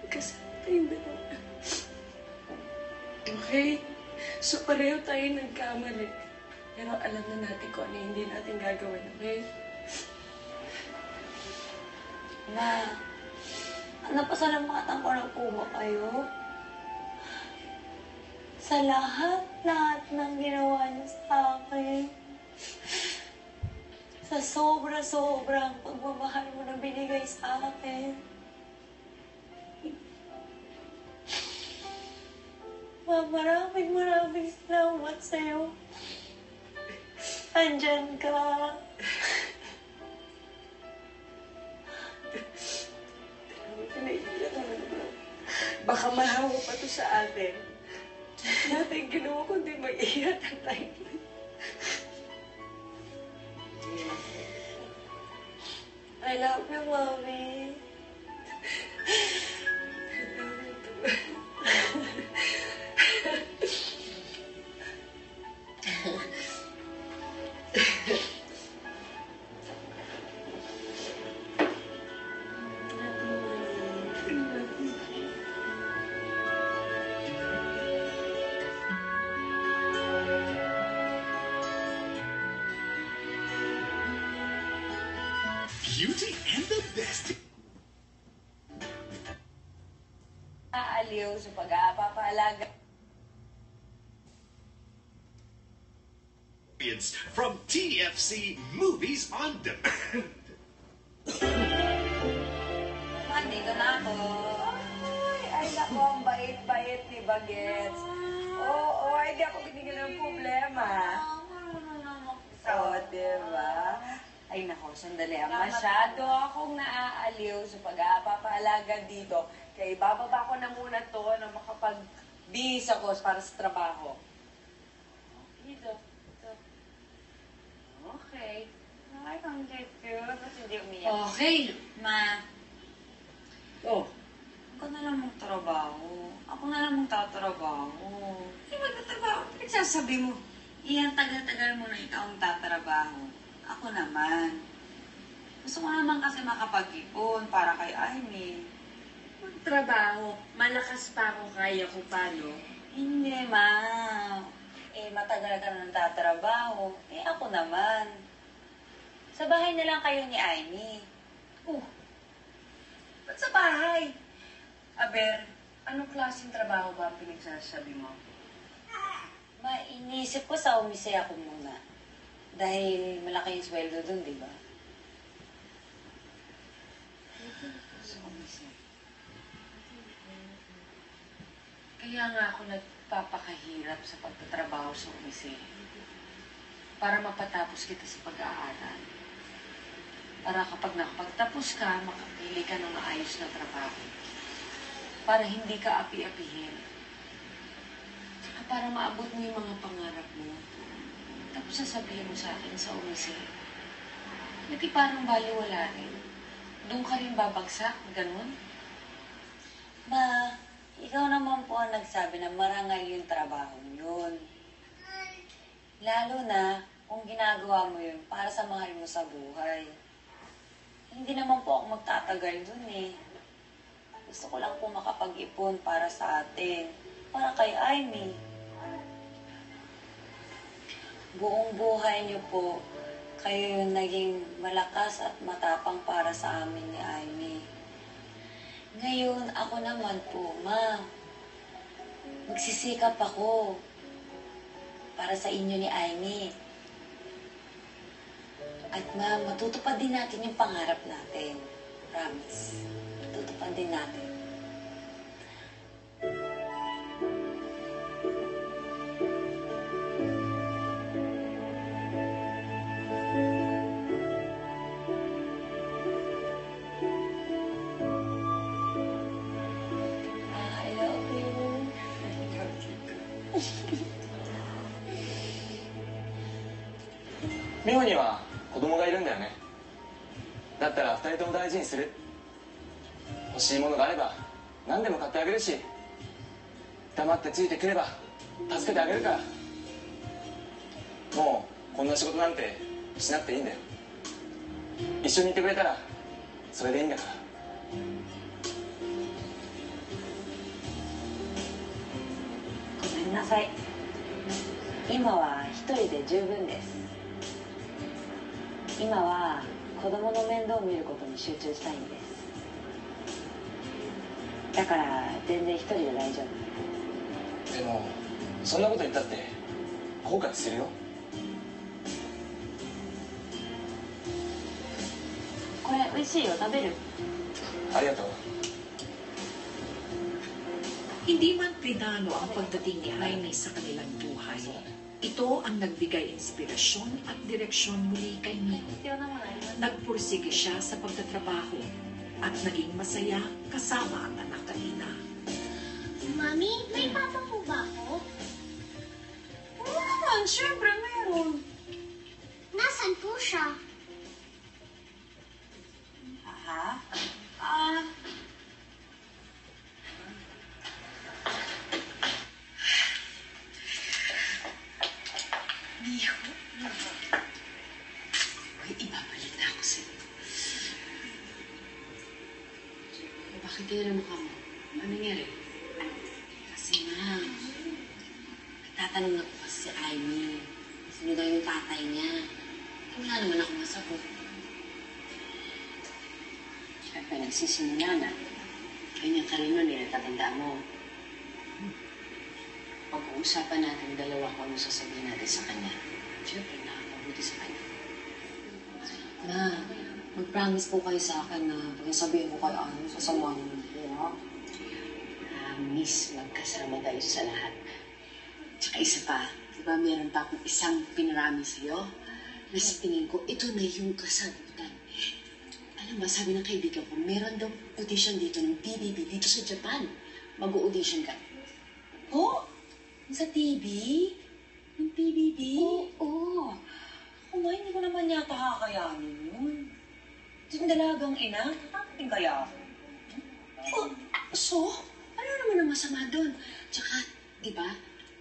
Kasama tayong dalawa. Okay? So pareho tayo nagkamali. Pero alam na natin kung ano yung hindi natin gagawin, okay? Ma, napasalamatan ko na po ba kayo? Sa lahat ng ginawa niyo sa akin. Sa sobra-sobrang pagmamahal mo na binigay sa akin. Ma, maraming salamat sa'yo. Andyan ka. Baka mahawa pa to sa atin. Natin ginawa kundi mag-ihat ang tayo. I love you, Mommy. Beauty and the Beast. Aaliw sa pag-aapapaalaga. From TFC Movies on Demand. Nandito na ako. Ay, naku, ang bait-bait ni Bagets. Oo, hindi ako binigyan ng problema. Oo, diba? Ay, naku, sandali. Masyado akong naaaliw sa pag-aapapaalaga dito. Kaya bababa ko na muna to na makapag-bihis ako para sa trabaho. Dito. Okay. Ay, ang cute. Ba't hindi umiyak? Okay. Ma. Oh. Ako na lang magtrabaho. Ako na lang magtatrabaho. Hindi magtatrabaho. Pinagsasabi mo. Iyan, tagal-tagal mo na ikaw ang tatrabaho. Ako naman. Gusto ko naman kasi makapag-ipon para kay Amy. Magtrabaho. Malakas pa ako, kaya ko pa, no? Hindi, ma. Matagal ka na tatrabaho. Ako naman. Sa bahay na lang kayo ni Amy. Ba't sa bahay? Aber, anong klaseng trabaho ba pinagsasabi mo? Inisip ko sa umisay ako muna. Dahil malaki yung sweldo dun, di ba? Sa umisay. Kaya nga ako nagpapakahirap sa pagtatrabaho sa umisay. Para mapatapos kita sa pag-aaral. Para kapag nakapagtapos ka, makapili ka ng maayos na trabaho. Para hindi ka api-apihin. Saka para maabot mo yung mga pangarap mo. Tapos sasabihin mo sa akin sa umisay. Hindi parang baliwala rin. Doon ka rin babagsak, ganun? Ma, ikaw naman po ang nagsabi na marangal yung trabaho yun. Lalo na kung ginagawa mo yun para sa mahal mo sa buhay. Hindi naman po ako magtatagal dun eh. Gusto ko lang po makapag-ipon para sa atin. Para kay Amy. Buong buhay niyo po, kayo yung naging malakas at matapang para sa amin ni Amy. Ngayon, ako naman po, ma. Magsisikap ako para sa inyo ni Amy. At ma, matutupad din natin yung pangarap natin. Promise. Matutupad din natin. I love you. 美穂には子供がいるんだよね。だったら2人とも大事にする。欲しいものがあれば何でも買ってあげるし、黙ってついてくれば助けてあげるから。もうこんな仕事なんてしなくていいんだよ。一緒にいてくれたらそれでいいんだから。みなさい。今は一人で十分です。今は子供の面倒を見ることに集中したいんです。だから全然一人で大丈夫。でもそんなこと言ったって後悔するよ。これ美味しいよ、食べる？ありがとう。Hindi man plinano ang pagdating ni Jaime sa kanilang buhay, ito ang nagbigay inspirasyon at direksyon muli kay Mio. Nagpursige siya sa pagtatrabaho at naging masaya kasama ang anak kanina. Mami, may papa po ba ako? Oo naman, syempre meron. Nasaan po siya? Ha? Mio, may ibabalik na ako sa'yo. Bakit kaya mukha mo? Ano nangyari? Kasi na, nagtatanong na po kasi si Amy. Sino daw yung tatay niya? Wala naman ako masagot. Siyempre, nagsisimula na. Ganyan ka rin nun, natatandaan mo. Pag-uusapan natin dalawa kung ano sasabihin natin sa kanya. Siyempre, nakakabuti sa kanya. Ma, mag-promise po kayo sa akin na pag sabihin ko kay ano, sasamahan niyo po, ha? Promise, magkasama tayo sa lahat. Tsaka isa pa, di ba meron pa akong isang pinarami sa'yo? Na sa tingin ko, ito na yung kasagutan. Alam ba, sabi ng kaibigan ko, meron daw audition dito ng PBB dito sa Japan. Mag-audition ka. Oh? Sa TV? Yung PBB? Oo. Ako nga, hindi ko naman yata kakayanin yun. Yung dalagang ina, nakakating kaya ako. Oh, so? Ano naman ang masama doon? Tsaka, di ba,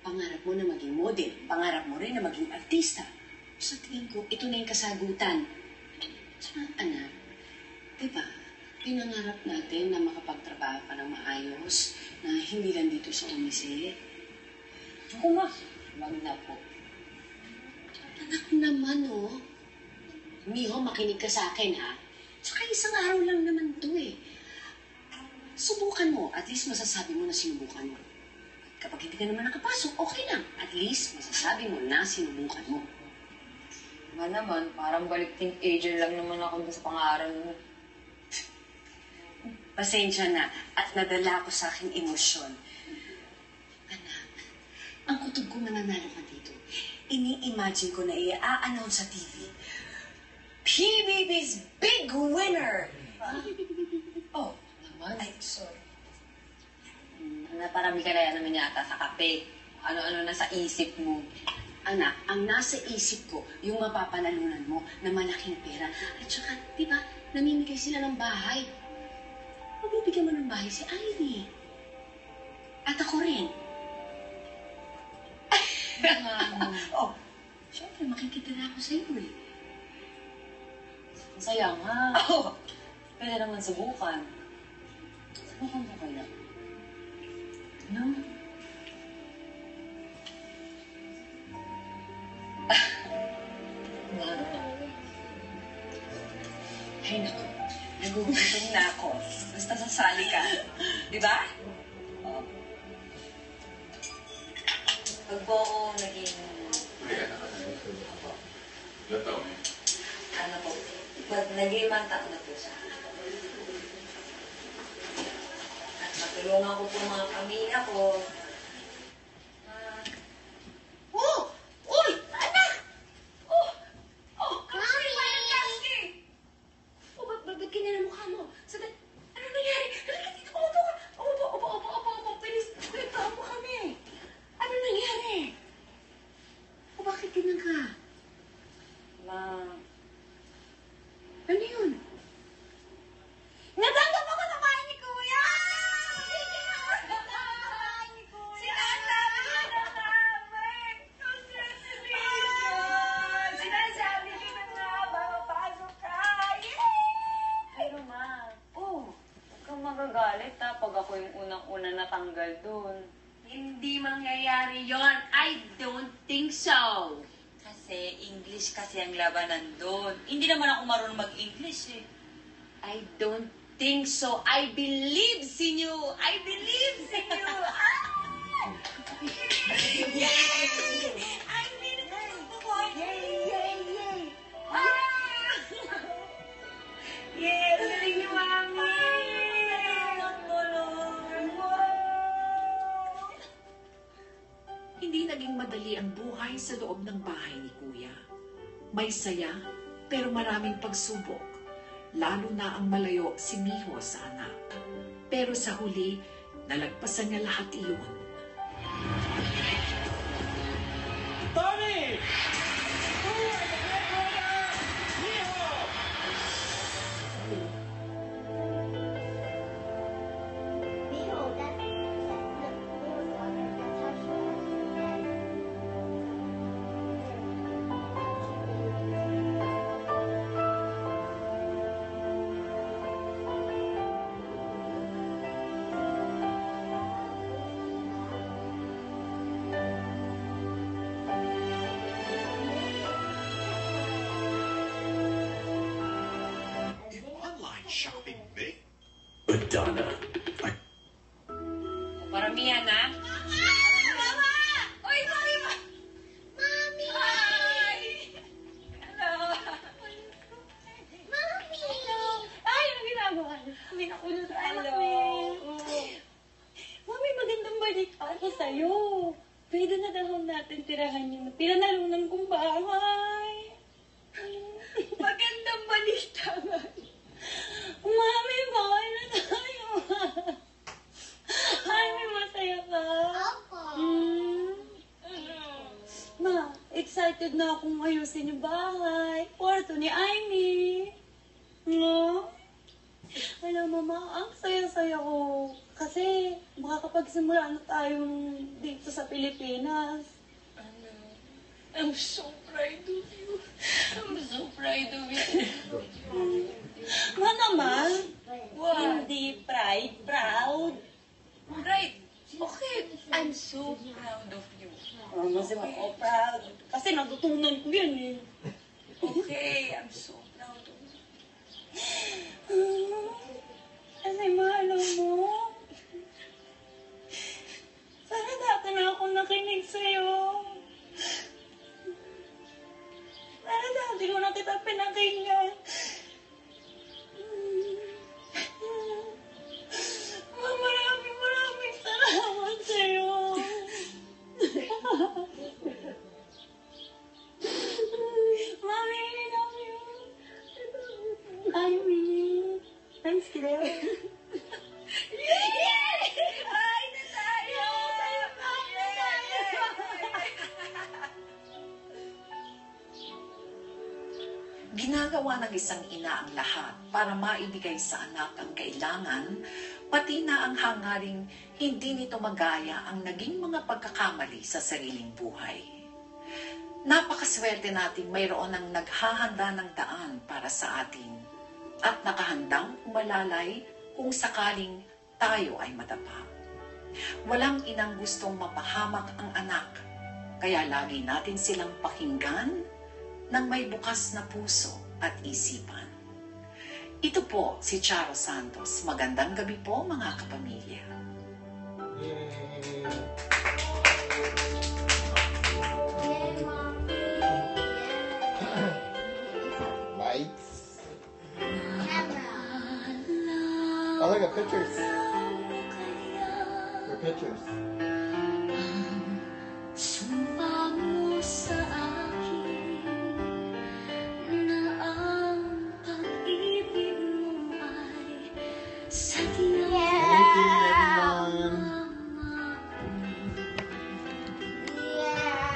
pangarap mo na maging model, pangarap mo rin na maging artista. Sa tingin ko, ito na yung kasagutan. Tsaka, anak, di ba, pinangarap natin na makapagtrabaho ka ng maayos, na hindi lang dito sa umise. Ako ma, wag na po. Anak naman, oh. Miho, makinig ka sa akin, ha? Tsaka isang araw lang naman to, eh. Subukan mo. At least masasabi mo na sinubukan mo. Kapag hindi ka naman nakapasok, okay lang. At least masasabi mo na sinubukan mo. Nga naman, parang balik teenager lang naman ako dun sa pangaral mo. Pasensya na. At nadala ako sa aking emosyon. Anak, ang kutob ko mananalo ka dito. Ini-imagine ko na i-a-announce sa TV. PBB's big winner! Oh, naman. Ay, sorry. Naparami ka na naman yata sa kape. Ano-ano na sa isip mo. Anak, ang nasa isip ko, yung mapapanalunan mo na malaking pera. At saka, di ba, namimigay sila ng bahay. Mabibigyan mo ng bahay si Ivy. At ako rin. Oh, syempre, makikitira ako sa iyo eh. Masaya nga. Oh. Pwede naman subukan. Subukan mo kaya. No? Ay, naku. Nagugutom na ako. Basta sasali ka. Di ba? Oh. Pag po ako naging... Ilan taon eh? Ano po? Pag nag-limang taon na po siya. At matulungan ko po mga pamilya ko. Oh! Uy! Anak! Oh! Oh! Mami! Oh, ba't ganyan ang mukha mo? Ano nangyari? Halika dito, umupo ka. Umupo. Bilis, kwento mo kami. Ano nangyari? O bakit ganyan ka? Ma... Ano yun? Natanggap ako ng bahay ni Kuya! Sinasabi ko na nga ba, mapasok ka! Pero ma, huwag kang magagalit ha pag ako yung unang-una natanggal dun. Hindi mangyayari yon. I don't think so. Kasi English kasi ang labanan doon. Hindi naman ako marunong mag-English eh. I don't think so. I believe in you. I believe in you. Yay! I made it for you. Yay! Yay! Galing ni Mami. Hindi naging madali ang buhay sa loob ng bahay ni Kuya. May saya, pero maraming pagsubok. Lalo na ang malayo si Miho sa anak. Pero sa huli, nalagpasan niya lahat iyon. Tony! Shopping big. Madonna. Paramihan na. Mama! Oy, sorry ma! Mami! Hi! Hello! Mami! Hello! Ay, ano ginagawa niyo? Kami nakulong sa anak niyo. Mami, magandang balita ako sa'yo. Pwede na daw natin tirahan yung pinanalunan kong bahay. Magandang balita nga. Mami, bawal na tayo. Ay, may masaya ka? Opo. Ma, excited na akong ayusin yung bahay. Kwarto ni Aimee. No? Alam mo, Ma, ang saya-saya ko. Kasi makakapagsimula na tayong dito sa Pilipinas. I'm so proud of you. I'm so proud of you. Ma naman, hindi pride, proud. Right. Okay, I'm so proud of you. Kasi ako proud. Kasi natutunan ko yan eh. Okay, I'm so proud of you. Kasi mahalo mo. Sana dati na ako nakinig sa'yo. Sana dati ko na kita pinakinggan. Maraming salamat sa'yo. Mami, I love you. Aimee. Thanks, Kideo. Yay! Ay, na tayo! Ginagawa ng isang ina ang lahat para maibigay sa anak ang kailangan, pati na ang hangaring hindi nito magaya ang naging mga pagkakamali sa sariling buhay. Napakaswerte nating mayroon ang naghahanda ng daan para sa atin at nakahandang umalalay kung sakaling tayo ay madapa. Walang inang gustong mapahamak ang anak, kaya lagi natin silang pakinggan ng may bukas na puso at isipan. Ito po si Charo Santos. Magandang gabi po mga kapamilya. Lights. Oh, look at pictures. They're pictures.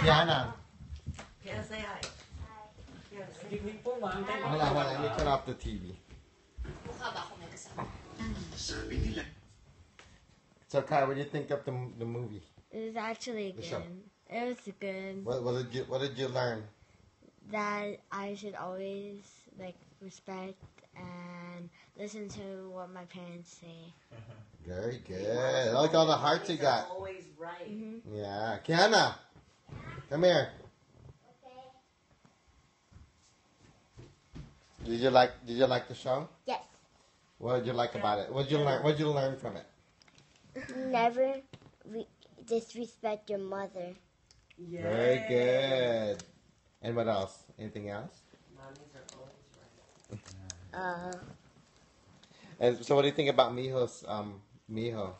Kiana. Yes, say hi. Hold on, let me turn off the TV. So, Kai, what do you think of the movie? It was actually The good. show. It was good. What did you learn? That I should always respect and listen to what my parents say. Very good. Look at all the hearts you got. Always right. Yeah. Kiana, come here. Did you like the show? Yes. What did you like about it? What did you learn from it? Never disrespect your mother. Very good. And what else? Anything else? And so what do you think about Miho's Miho?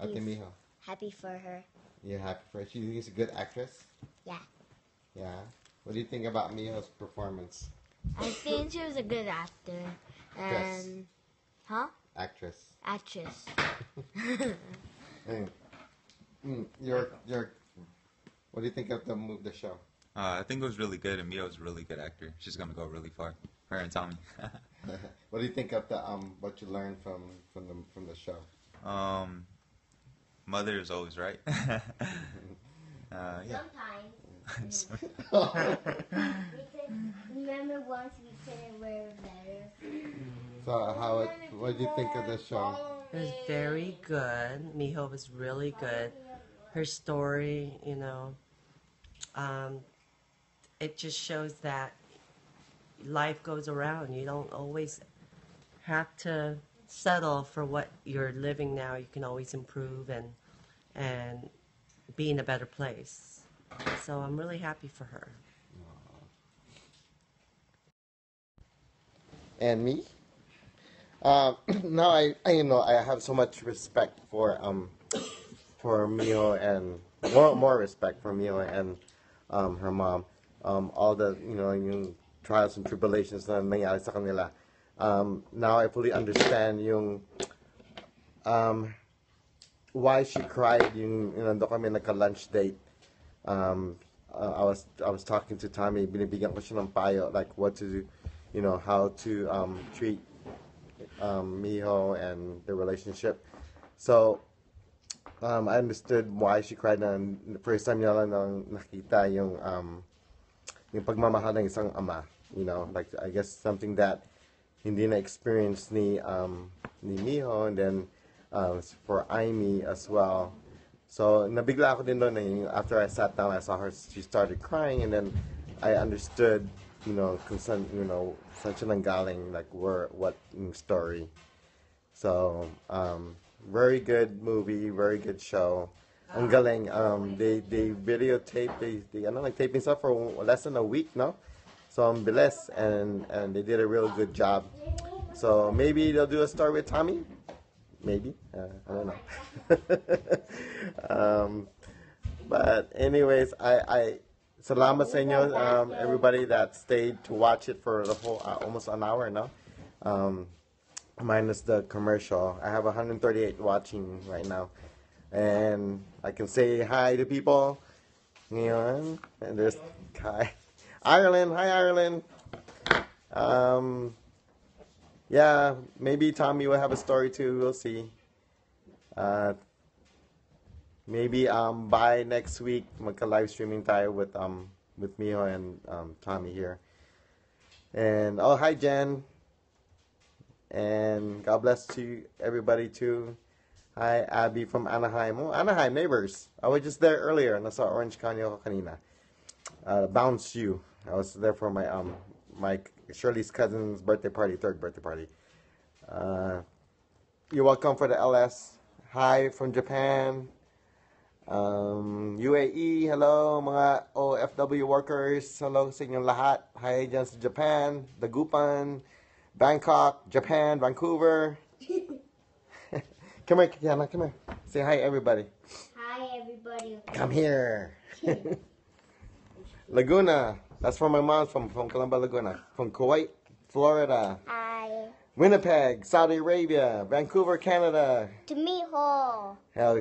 Ate Miho. Happy for her. You're happy for her? She's a good actress? Yeah. Yeah. What do you think about Miho's performance? I think she was a good actor. And Actress. Actress. What do you think of the show? I think it was really good, and Mio's a really good actor. She's gonna go really far. Her and Tommy. What do you think of the what you learned from the show? Mother is always right. Yeah. Sometimes. Remember once we couldn't wear letters. So what do you think of the show? It was very good. Miho was really good. Her story, it just shows that life goes around. You don't always have to settle for what you're living now. You can always improve and be in a better place. So I'm really happy for her. And me? Now I have so much respect for Mio and more respect for Mio and her mom. All the yung trials and tribulations na nangyari sa kanila. Now I fully understand yung why she cried. Yung nando kami nagka-lunch date. I was talking to Tommy. Binibigyan ko siya ng payo like what to do. How to treat Miho and the relationship. So, I understood why she cried na the first time niya lang nakita yung pagmamahal ng isang ama. Like I guess something that hindi na experience ni Miho, and then for Aimee as well. So, nabigla ako din doon after I sat down, I saw her, she started crying, and then I understood kung saan, saan siya nanggaling, like what story. So, very good movie, very good show. Ang galing. They videotape, they like taping stuff for less than a week, no? So, ang bilis, and they did a real good job. So, maybe they'll do a story with Tommy? Maybe. I don't know. But anyways, I salamat sa inyo, everybody that stayed to watch it for the whole, almost an hour now. Minus the commercial. I have 138 watching right now. And I can say hi to people. Ngayon. And there's hi. Ireland. Hi, Ireland. Yeah, maybe Tommy will have a story too. We'll see. Maybe by next week, magka-live streaming tayo with Miho and Tommy here. And hi Jen. And God bless to everybody too. Hi Abby from Anaheim. Oh, Anaheim neighbors. I was just there earlier. Nasa Orange County ako kanina. Bounce you. I was there for my Shirley's cousin's birthday party, third birthday party. You're welcome for the LS. Hi from Japan. UAE, hello mga OFW workers. Hello sa inyong lahat. Hi dyan sa Japan, Dagupan, Bangkok, Japan, Vancouver. Come here, Kiana, come here. Say hi, everybody. Hi, everybody. Come here. Laguna. That's from my mom from Calamba, Laguna. From Kuwait, Florida. Hi. Winnipeg, Saudi Arabia. Vancouver, Canada. To Miho. Hell,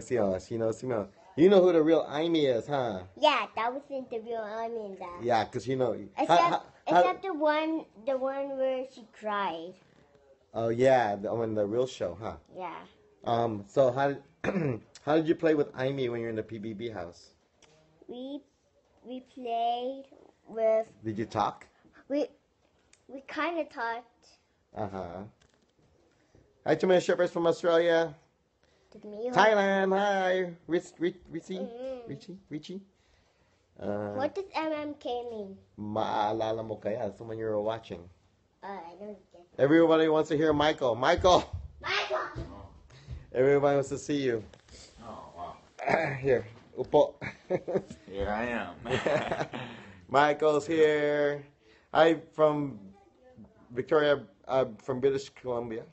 you know who the real Aimee is, huh? Yeah, that was in the real Aimee. Yeah, because Except the one where she cried. Oh yeah, on the real show, huh? Yeah. So how did you play with Aimee when you're in the PBB house? We played with. Did you talk? We kind of talked. Uh-huh. Hi to my shippers from Australia. To me. Thailand, hi. Richie? Richie? What does MMK mean? Maalala mo kaya someone you were watching. I don't get it. Everybody wants to hear Michael. Michael! Michael! Everybody wants to see you. Oh, wow. Here, upo. Here I am. Michael's here. Hi from Victoria, from British Columbia.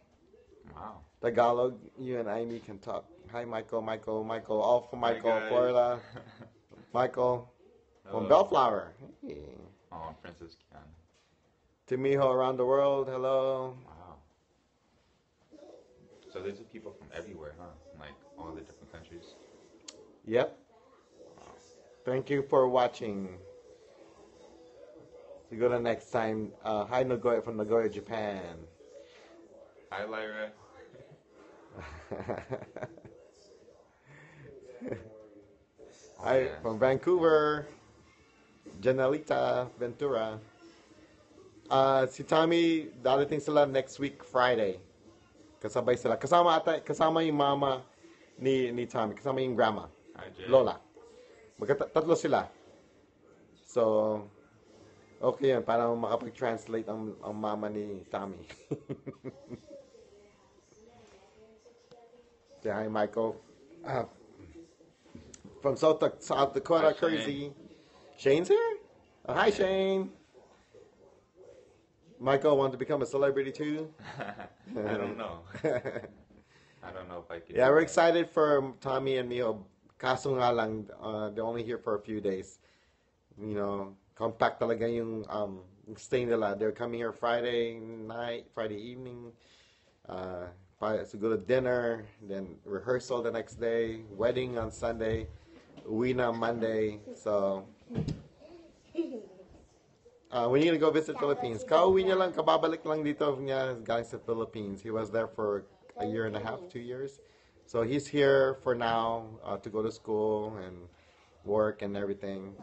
Wow. Tagalog, you and Amy can talk. Hi, Michael, all from Michael, guys. Florida. Michael from Hello. Bellflower. Hey. Oh, Princess Kiana. Timiho around the world, hello. Wow. So there's people from everywhere, huh? Like all the different countries. Yep. Thank you for watching. See you next time. Hi, Nagoya from Nagoya, Japan. Hi, Lyra. Hi, yeah. from Vancouver. Janelita Ventura. Si Tommy, dadating sila next week, Friday. Kasabay sila. Kasama yung mama ni Tommy. Kasama yung grandma. Hi, Jay. Lola. Tatlo sila. So, okay yun. Para makapag-translate ang mama ni Tommy. Say hi, Michael. From South Dakota, Hi, Shane. crazy. Shane's here? Oh, hi, Shane. Michael wanted to become a celebrity too? I don't know. I don't know if I can. Yeah, we're excited for Tommy and Mio. Kaso nga lang, they're only here for a few days. You know, compact talaga yung stay nila. They're coming here Friday night, Friday evening. Siguro dinner, then rehearsal the next day, wedding on Sunday, uwi na Monday. So, when you gonna go visit Philippines? Kauwi niya lang, kababalik lang dito niya galing sa Philippines. He was there for a year and a half, 2 years. So he's here for now to go to school and work and everything.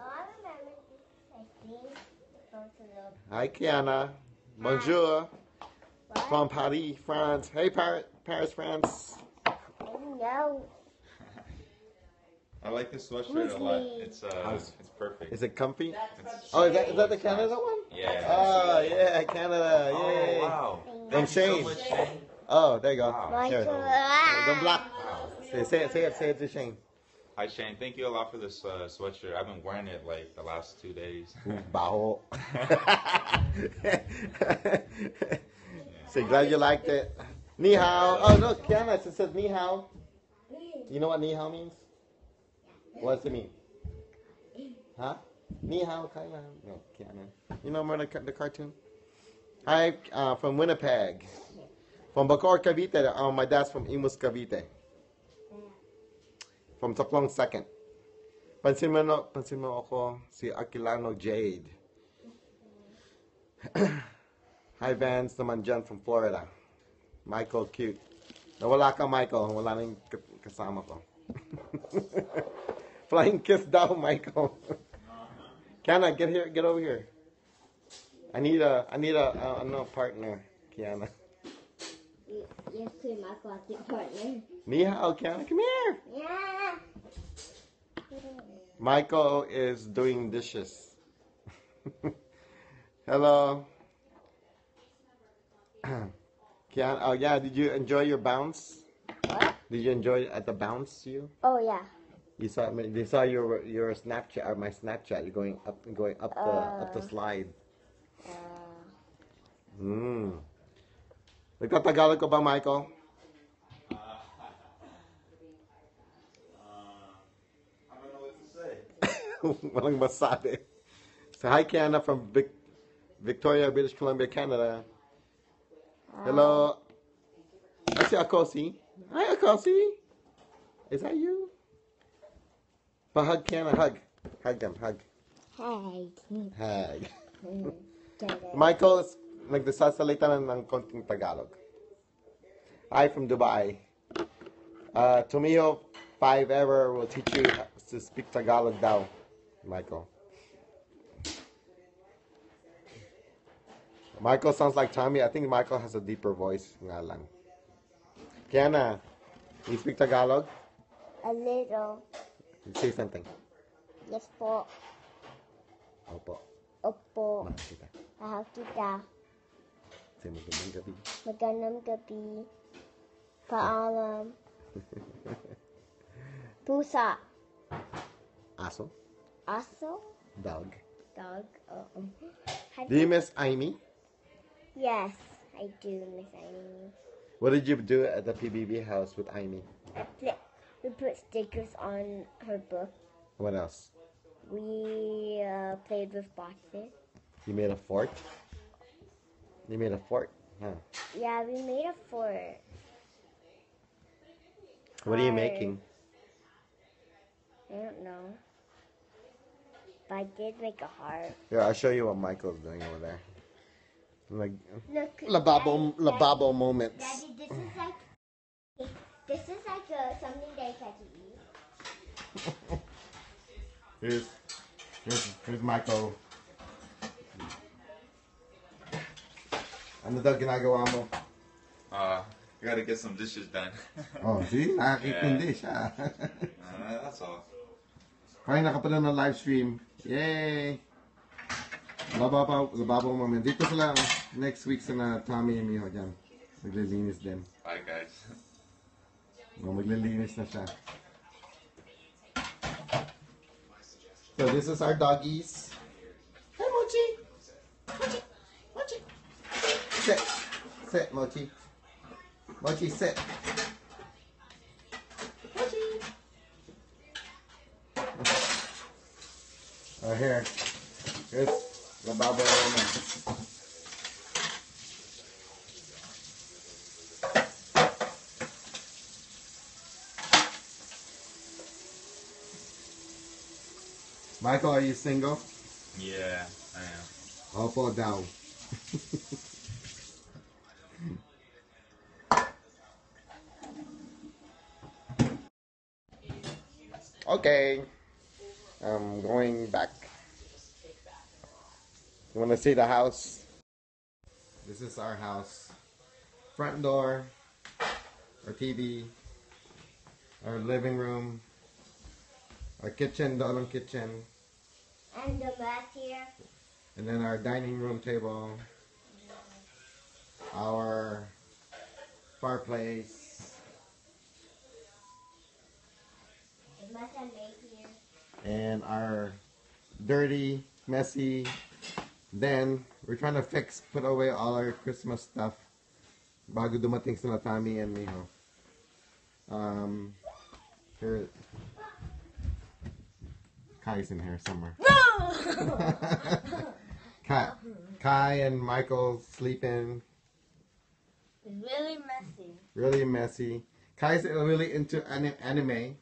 Hi, Kiana. Bonjour. From Paris, France. Hey, Paris, France. No. I like this sweatshirt a lot. It's perfect. Is it comfy? It's Oh, is that the Canada one? Yeah. Oh, yeah, Canada. Oh, Yay. wow. And Thank you so Shane. much, Shane. Oh, there you go. Wow. Here. The black. Say it to Shane. Hi, Shane. Thank you a lot for this sweatshirt. I've been wearing it like the last 2 days. Baho. Say, glad you liked it. Ni hao. Oh, no, Kiana, it says ni hao. You know what ni hao means? What does it mean? Huh? Ni hao, Kyla. No, Kiana. You know the cartoon? Hi, from Winnipeg. From Bacoor, Cavite. My dad's from Imus, Cavite. From Taplong 2nd. Pansin mo ako, si Aquilano Jade. Hi, Vance naman dyan from Florida. Michael, cute. Nawala ka, Michael. Wala na yung kasama ko. Flying kiss daw, Michael. Kiana, get over here. I need a partner, Kiana. Yes, sir, Michael, I think partner. Ni hao, Kiana, come here. Yeah. Michael is doing dishes. Hello. Kiana, oh yeah, did you enjoy your bounce? What? Did you enjoy at the bounce you? Oh, yeah. They saw your Snapchat or my Snapchat. You're going up the slide. Nagtatagalog ka ba, Michael? I don't know what to say. Walang masabi. So hi, Kiana from Victoria, British Columbia, Canada. Hello. I see Akosi. Hi, Akosi. Is that you? Hug, Kiana, hug. Hug them, hug. Hi. Hug. Michael, nagsasalita na ng konting Tagalog. Hi from Dubai. Tomio, 5 ever will teach you to speak Tagalog daw, Michael. Michael sounds like Tommy. I think Michael has a deeper voice. Nga lang. Kiana, you speak Tagalog? A little. Say something. Yes po. Opo. Opo. Mahal kita. Mahal kita. Say magandang gabi. Magandang gabi. Paalam. Pusa. Aso? Aso? Dog. Dog. Do you miss Amy? Yes, I do miss Amy. What did you do at the PBB house with Amy? We put stickers on her book. What else? We played with boxes. You made a fort? You made a fort, huh? Yeah, we made a fort. What are you Cars. making? I don't know. But I did make a heart. Here, I'll show you what Michael's doing over there. Like Look, lababo moments. Daddy, this is like something that I had to eat. Here's Michael. Ano daw ginagawa mo? I gotta get some dishes done. Oh, see? Nakakitindi siya. That's all. Kaya nakapanood ng live stream. Yay! Lababo moment. Dito sila next week sa Tommy and Miho dyan. Maglilinis din. Bye, guys. Maglilinis na siya. So this is our doggies. Hey, Mochi! Mochi! Mochi! Sit! Sit, Mochi. Mochi, sit. Mochi! Oh, here's lababo moment. Michael, are you single? Yeah, I am. Opo daw. Okay. I'm going back. You want to see the house? This is our house. Front door, our TV, our living room, our kitchen, the other kitchen. And the mat here. And then our dining room table, our fireplace, The mat I made here. and our dirty, messy den. We're trying to put away all our Christmas stuff bago dumating sila Tommy and Miho. Here, Kai's in here somewhere. Kai and Michael sleeping. It's really messy. Really messy. Kai's really into anime.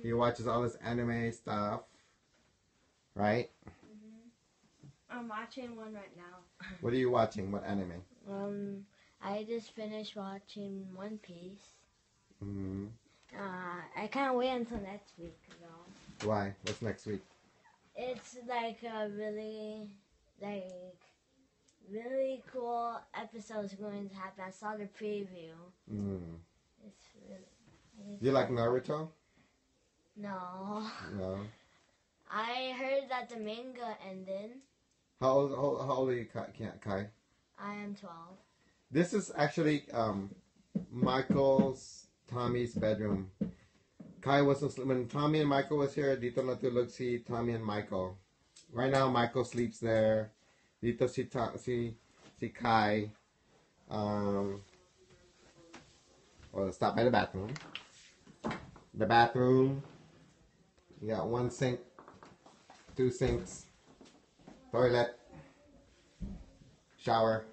He watches all this anime stuff. Right? I'm watching one right now. What are you watching? What anime? I just finished watching One Piece. Mm-hmm. I can't wait until next week, though. Why? What's next week? It's like a really cool episodes going to happen. I saw the preview. Mm. It's really. Do you like Naruto? No. No. I heard that the manga ended. How old are you, Kai? I am 12. This is actually Michael's, Tommy's bedroom. Kai wasn't when Tommy and Michael was here. Dito natulog si Tommy and Michael. Right now, Michael sleeps there. Dito si Kai. Well, stop by the bathroom. The bathroom. You got one sink, two sinks, toilet, shower.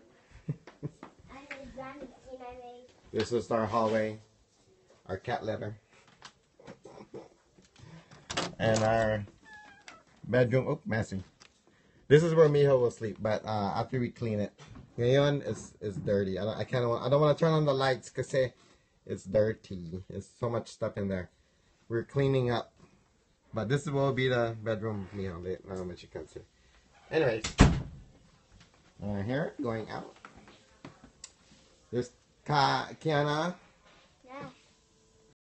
This is our hallway, our cat litter, and our bedroom. Oh, messy. This is where Miho will sleep, but after we clean it, ngayon is dirty. I don't want to turn on the lights because it's dirty. There's so much stuff in there. We're cleaning up, but this will be the bedroom, Miho. Not much you can see. Anyways, Hair going out. There's Kiana